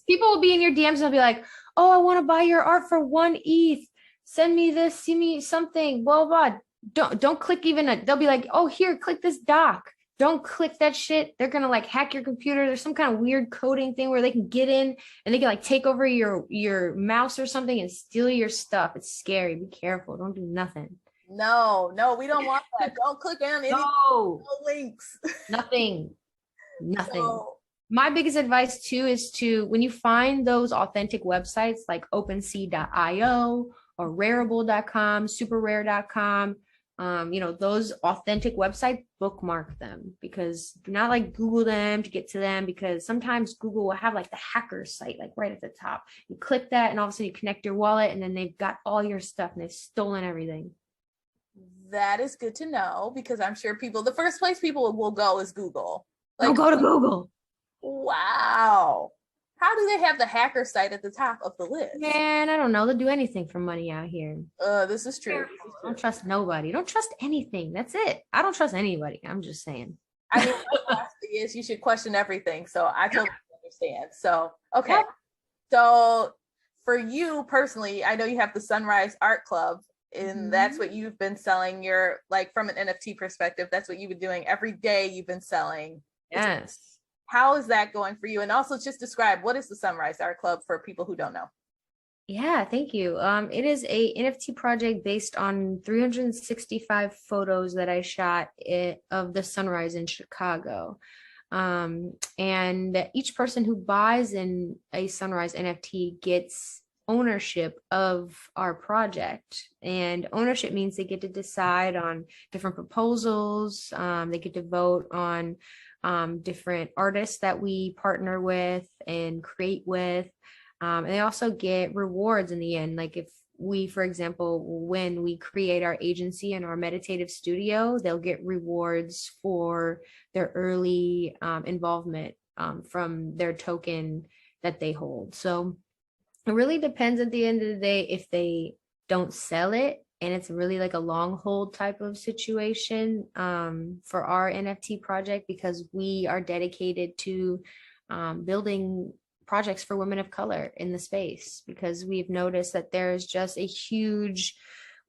Speaker 2: People will be in your DMs and they'll be like, oh, I want to buy your art for 1 ETH.
Speaker 3: send me this, see me something, blah, blah. Don't click they'll be like, oh, here, click this doc. Don't click that shit. They're gonna like hack your computer. There's some kind of weird coding thing where they can get in and they can like take over your mouse or something and steal your stuff. It's scary. Be careful. Don't do nothing.
Speaker 2: No, we don't want that. Don't click on any no links.
Speaker 3: Nothing. So, my biggest advice too is to, when you find those authentic websites like OpenSea.io or Rarible.com, SuperRare.com, those authentic websites, bookmark them, because do not like Google them to get to them, because sometimes Google will have like the hacker site like right at the top. You click that and all of a sudden you connect your wallet and then they've got all your stuff and they've stolen everything.
Speaker 2: That is good to know, because I'm sure the first place people will go is Google.
Speaker 3: Like, go to Google.
Speaker 2: Wow. How do they have the hacker site at the top of the list?
Speaker 3: Man, I don't know. They'll do anything for money out here.
Speaker 2: This is true.
Speaker 3: Don't trust nobody. Don't trust anything. That's it. I don't trust anybody. I'm just saying.
Speaker 2: I mean, my philosophy is you should question everything. So I totally understand. So, okay. Yeah. So for you personally, I know you have the Sunrise Art Club, and that's what you've been selling. You're like, from an NFT perspective, that's what you've been doing every day. You've been selling.
Speaker 3: Yes.
Speaker 2: How is that going for you? And also just describe, what is the Sunrise Art Club for people who don't know?
Speaker 3: Yeah, thank you. It is a NFT project based on 365 photos that I shot of the sunrise in Chicago. And each person who buys in a sunrise NFT gets ownership of our project. And ownership means they get to decide on different proposals. They get to vote on different artists that we partner with and create with. And they also get rewards in the end. Like if we, for example, when we create our agency and our meditative studio, they'll get rewards for their early involvement from their token that they hold. So it really depends at the end of the day if they don't sell it. And it's really like a long hold type of situation for our NFT project, because we are dedicated to building projects for women of color in the space, because we've noticed that there's just a huge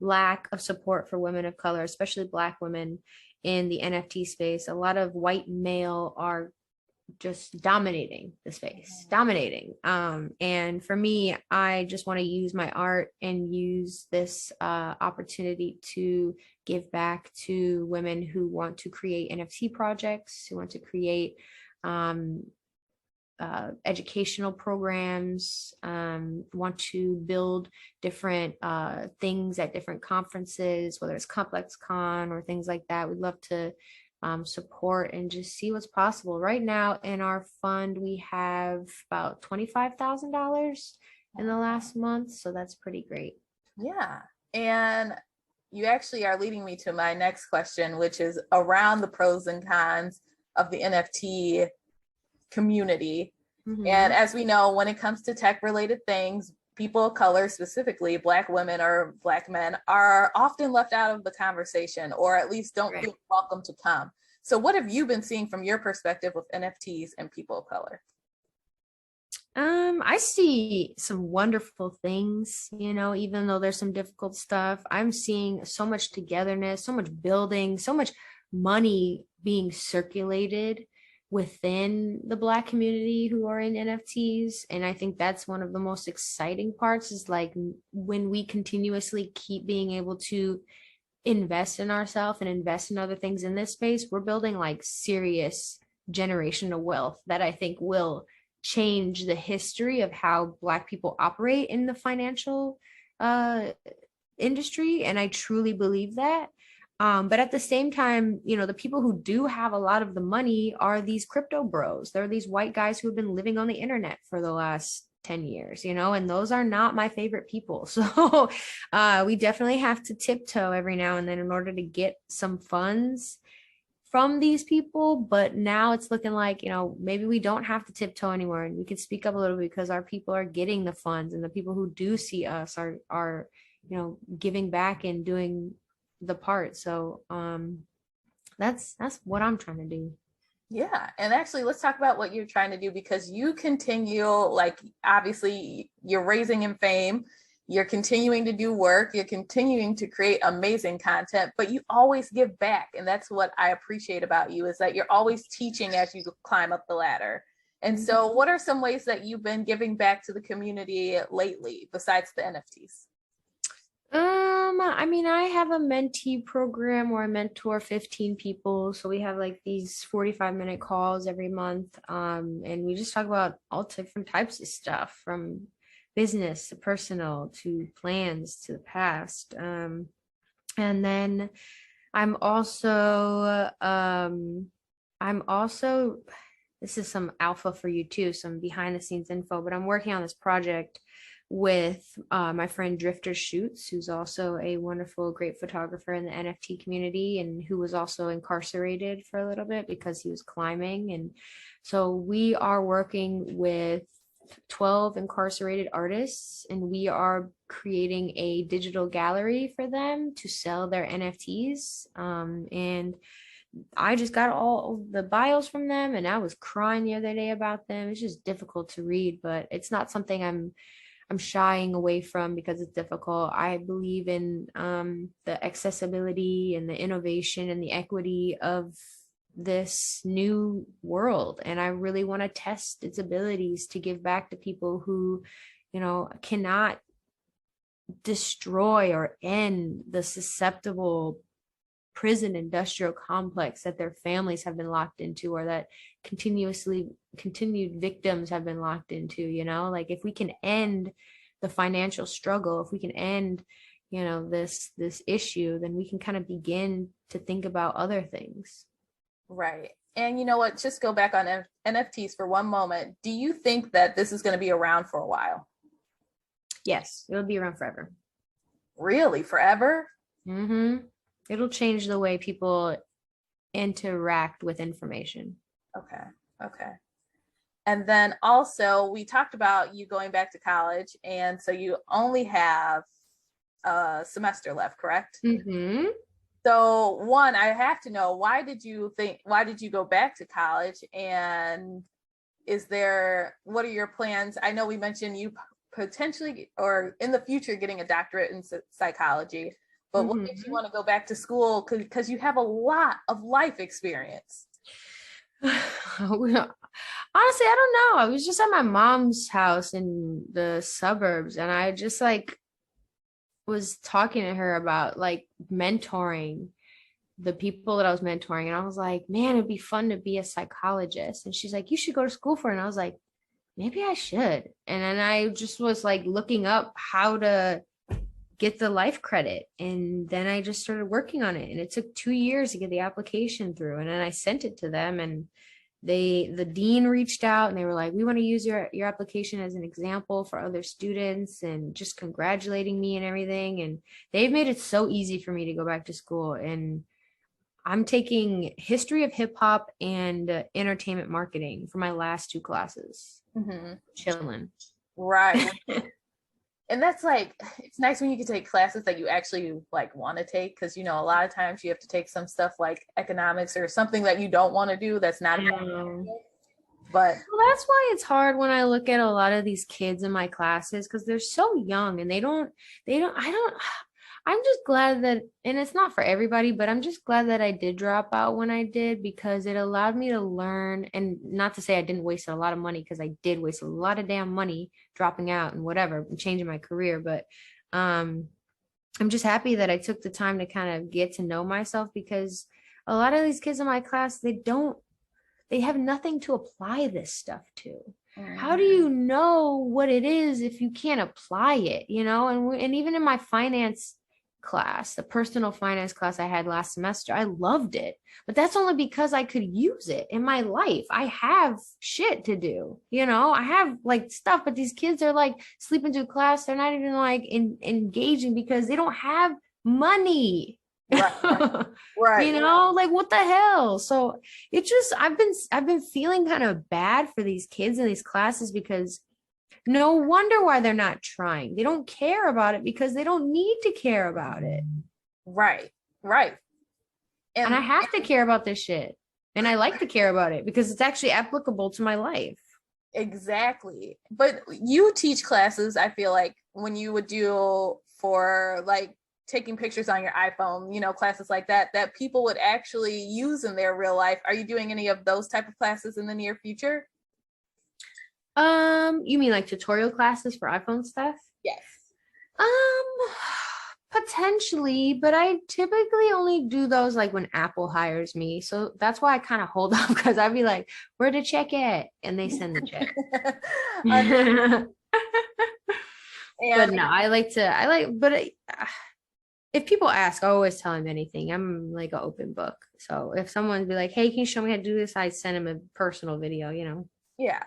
Speaker 3: lack of support for women of color, especially Black women in the NFT space. A lot of white male are just dominating the space, and for me, I just want to use my art and use this opportunity to give back to women who want to create NFT projects, who want to create educational programs, want to build different things at different conferences, whether it's Complex Con or things like that. We'd love to support and just see what's possible. Right now in our fund, we have about $25,000 in the last month. So that's pretty great.
Speaker 2: Yeah. And you actually are leading me to my next question, which is around the pros and cons of the NFT community. Mm-hmm. And as we know, when it comes to tech related things, people of color, specifically Black women or Black men, are often left out of the conversation, or at least don't feel welcome to come. So what have you been seeing from your perspective with NFTs and people of color?
Speaker 3: I see some wonderful things, even though there's some difficult stuff. I'm seeing so much togetherness, so much building, so much money being circulated within the Black community who are in NFTs. And I think that's one of the most exciting parts, is like when we continuously keep being able to invest in ourselves and invest in other things in this space, we're building like serious generational wealth that I think will change the history of how Black people operate in the financial industry. And I truly believe that. But at the same time, the people who do have a lot of the money are these crypto bros. They're these white guys who have been living on the internet for the last 10 years, and those are not my favorite people. So we definitely have to tiptoe every now and then in order to get some funds from these people. But now it's looking like, maybe we don't have to tiptoe anymore, and we can speak up a little bit, because our people are getting the funds, and the people who do see us are giving back and doing the part. So that's what I'm trying to do.
Speaker 2: Yeah. And actually, let's talk about what you're trying to do, because you continue, like, obviously you're raising in fame, you're continuing to do work, you're continuing to create amazing content, but you always give back. And that's what I appreciate about you, is that you're always teaching as you climb up the ladder. And so what are some ways that you've been giving back to the community lately besides the NFTs?
Speaker 3: I mean, I have a mentee program where I mentor 15 people. So we have like these 45-minute calls every month. And we just talk about all different types of stuff, from business to personal to plans to the past. And then I'm also, this is some alpha for you too, some behind the scenes info, but I'm working on this project with my friend Drifter Shoots, who's also a wonderful, great photographer in the NFT community, and who was also incarcerated for a little bit because he was climbing. And so we are working with 12 incarcerated artists, and we are creating a digital gallery for them to sell their NFTs. And I just got all the bios from them, and I was crying the other day about them. It's just difficult to read, but it's not something I'm shying away from because it's difficult. I believe in the accessibility and the innovation and the equity of this new world. And I really want to test its abilities to give back to people who, cannot destroy or end the susceptible prison industrial complex that their families have been locked into, or that continued victims have been locked into. Like, if we can end the financial struggle, if we can end this issue, then we can kind of begin to think about other things.
Speaker 2: Right. And you know what, just go back on NFTs for one moment. Do you think that this is going to be around for a while?
Speaker 3: Yes, it'll be around forever.
Speaker 2: Really? Forever?
Speaker 3: It'll change the way people interact with information.
Speaker 2: Okay. And then also, we talked about you going back to college, and so you only have a semester left, correct? So one, I have to know, why did you go back to college? And what are your plans? I know we mentioned you potentially, or in the future, getting a doctorate in psychology. But what makes you want to go back to school? Because you have a lot of life experience.
Speaker 3: Honestly, I don't know. I was just at my mom's house in the suburbs, and I just was talking to her about mentoring the people that I was mentoring. And I was like, man, it'd be fun to be a psychologist. And she's like, you should go to school for it. And I was like, maybe I should. And then I just was looking up how to get the life credit, and then I just started working on it, and it took 2 years to get the application through. And then I sent it to them, and the dean reached out, and they were like, we want to use your application as an example for other students, and just congratulating me and everything. And they've made it so easy for me to go back to school. And I'm taking history of hip hop and entertainment marketing for my last 2 classes. Chilling.
Speaker 2: Right. And that's it's nice when you can take classes that you actually want to take, because a lot of times you have to take some stuff like economics or something that you don't want to do, that's not but
Speaker 3: that's why it's hard when I look at a lot of these kids in my classes, because they're so young, and I'm just glad that, and it's not for everybody, but I'm just glad that I did drop out when I did, because it allowed me to learn. And not to say I didn't waste a lot of money, because I did waste a lot of damn money dropping out and whatever, and changing my career. But I'm just happy that I took the time to kind of get to know myself, because a lot of these kids in my class, they have nothing to apply this stuff to. How do you know what it is if you can't apply it, And even in my finance class, the personal finance class I had last semester, I loved it, but that's only because I could use it in my life. I have shit to do, I have stuff, but these kids are sleeping through class. They're not even engaging because they don't have money.
Speaker 2: Right.
Speaker 3: What the hell? So it just, I've been feeling kind of bad for these kids in these classes, because no wonder why they're not trying. They don't care about it because they don't need to care about it.
Speaker 2: Right.
Speaker 3: And I have to care about this shit. And I like to care about it because it's actually applicable to my life.
Speaker 2: Exactly. But you teach classes, I feel like, when you would do for like taking pictures on your iPhone, you know, classes like that people would actually use in their real life. Are you doing any of those type of classes in the near future?
Speaker 3: You mean like tutorial classes for iPhone stuff?
Speaker 2: Yes.
Speaker 3: Potentially, but I typically only do those like when Apple hires me. So that's why I kind of hold up, because I'd be like, where the check at? And they send the check. But no, if people ask, I always tell them anything. I'm like an open book. So if someone be like, hey, can you show me how to do this? I send them a personal video, you know?
Speaker 2: Yeah.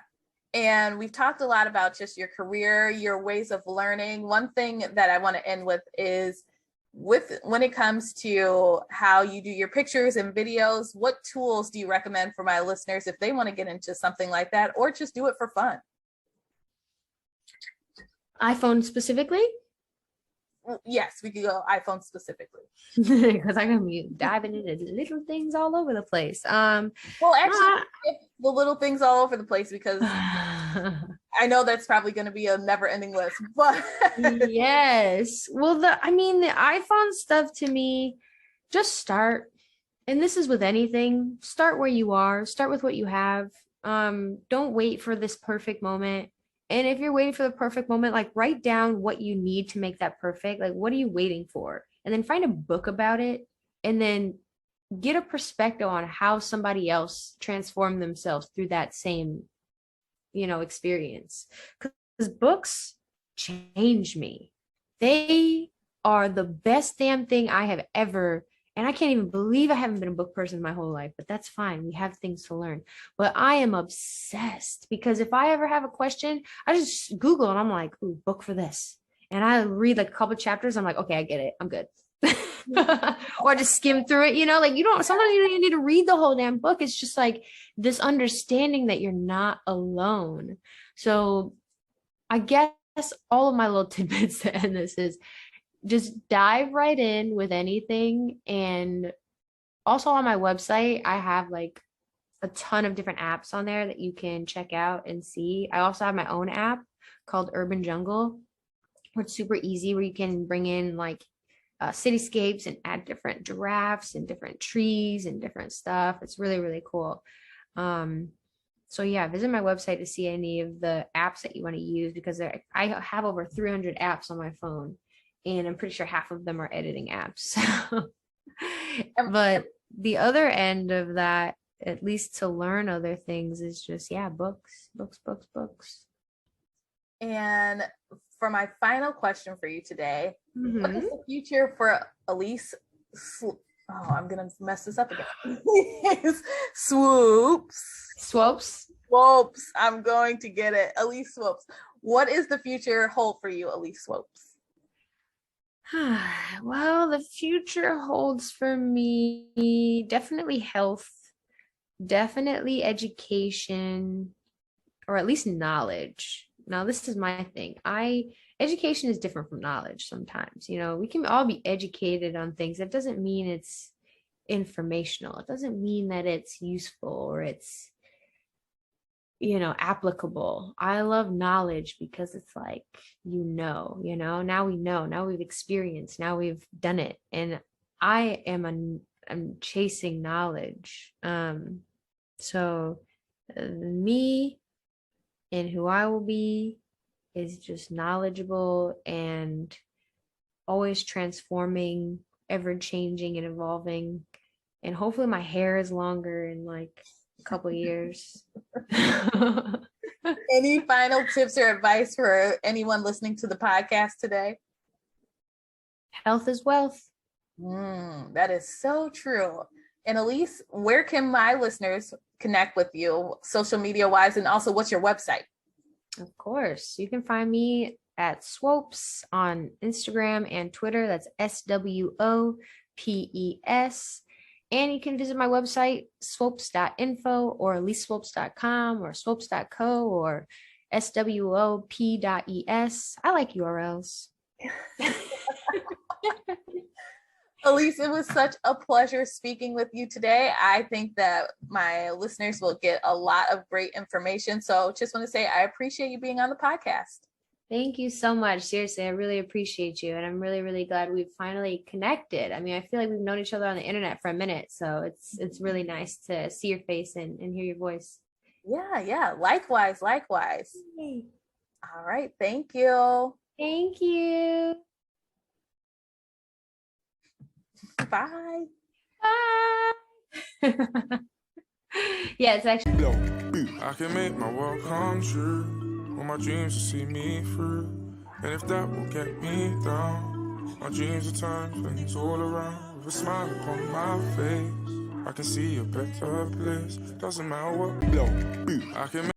Speaker 2: And we've talked a lot about just your career, your ways of learning. One thing that I want to end with is when it comes to how you do your pictures and videos, what tools do you recommend for my listeners if they want to get into something like that, or just do it for fun?
Speaker 3: iPhone specifically?
Speaker 2: Yes, we could go iPhone specifically.
Speaker 3: Because I'm gonna be diving into little things all over the place.
Speaker 2: Well, actually, the little things all over the place, because I know that's probably going to be a never-ending list. But
Speaker 3: yes, well, the iPhone stuff to me, just start. And this is with anything. Start where you are. Start with what you have. Don't wait for this perfect moment. And if you're waiting for the perfect moment, like write down what you need to make that perfect. Like, what are you waiting for? And then find a book about it, and then get a perspective on how somebody else transformed themselves through that same, experience. Because books change me. They are the best damn thing I have ever. And I can't even believe I haven't been a book person my whole life, but that's fine. We have things to learn. But I am obsessed, because if I ever have a question, I just Google and I'm like, ooh, book for this. And I read like a couple chapters. I'm like, okay, I get it. I'm good. Or just skim through it, sometimes you don't even need to read the whole damn book. It's just like this understanding that you're not alone. So I guess all of my little tidbits to end this is, just dive right in with anything. And also on my website, I have like a ton of different apps on there that you can check out and see. I also have my own app called Urban Jungle, where it's super easy, where you can bring in like cityscapes and add different giraffes and different trees and different stuff. It's really, really cool. So yeah, visit my website to see any of the apps that you want to use, because I have over 300 apps on my phone. And I'm pretty sure half of them are editing apps. But the other end of that, at least to learn other things, is just, books.
Speaker 2: And for my final question for you today,
Speaker 3: Mm-hmm.
Speaker 2: What is the future for Elise? I'm going to mess this up again. Swopes. I'm going to get it. Elise Swopes. What is the future hold for you, Elise Swopes?
Speaker 3: Well, the future holds for me definitely health, definitely education, or at least knowledge. Now, this is my thing. Education is different from knowledge sometimes. We can all be educated on things. That doesn't mean it's informational. It doesn't mean that it's useful or it's applicable. I love knowledge because it's like, now we know, now we've experienced, now we've done it. And I'm chasing knowledge. So me and who I will be is just knowledgeable and always transforming, ever changing and evolving. And hopefully my hair is longer in like a couple years.
Speaker 2: Any final tips or advice for anyone listening to the podcast today?
Speaker 3: Health is wealth.
Speaker 2: That is so true. And Elise, where can my listeners connect with you, social media wise, and also what's your website?
Speaker 3: Of course, you can find me at Swopes on Instagram and Twitter. That's SWOPES. And you can visit my website, swopes.info, or eliseswopes.com, or swopes.co, or swop.es. I like URLs.
Speaker 2: Elise, it was such a pleasure speaking with you today. I think that my listeners will get a lot of great information. So just want to say I appreciate you being on the podcast.
Speaker 3: Thank you so much. Seriously, I really appreciate you. And I'm really, really glad we've finally connected. I mean, I feel like we've known each other on the internet for a minute. So it's really nice to see your face and hear your voice.
Speaker 2: Yeah. Likewise.
Speaker 3: Yay.
Speaker 2: All right. Thank you.
Speaker 3: Thank you.
Speaker 2: Bye.
Speaker 3: Bye. Yeah, it's actually.
Speaker 1: I can make my world come true. All my dreams will see me through. And if that will get me down, my dreams will turn things all around. With a smile upon my face, I can see a better place. Doesn't matter what blow. I can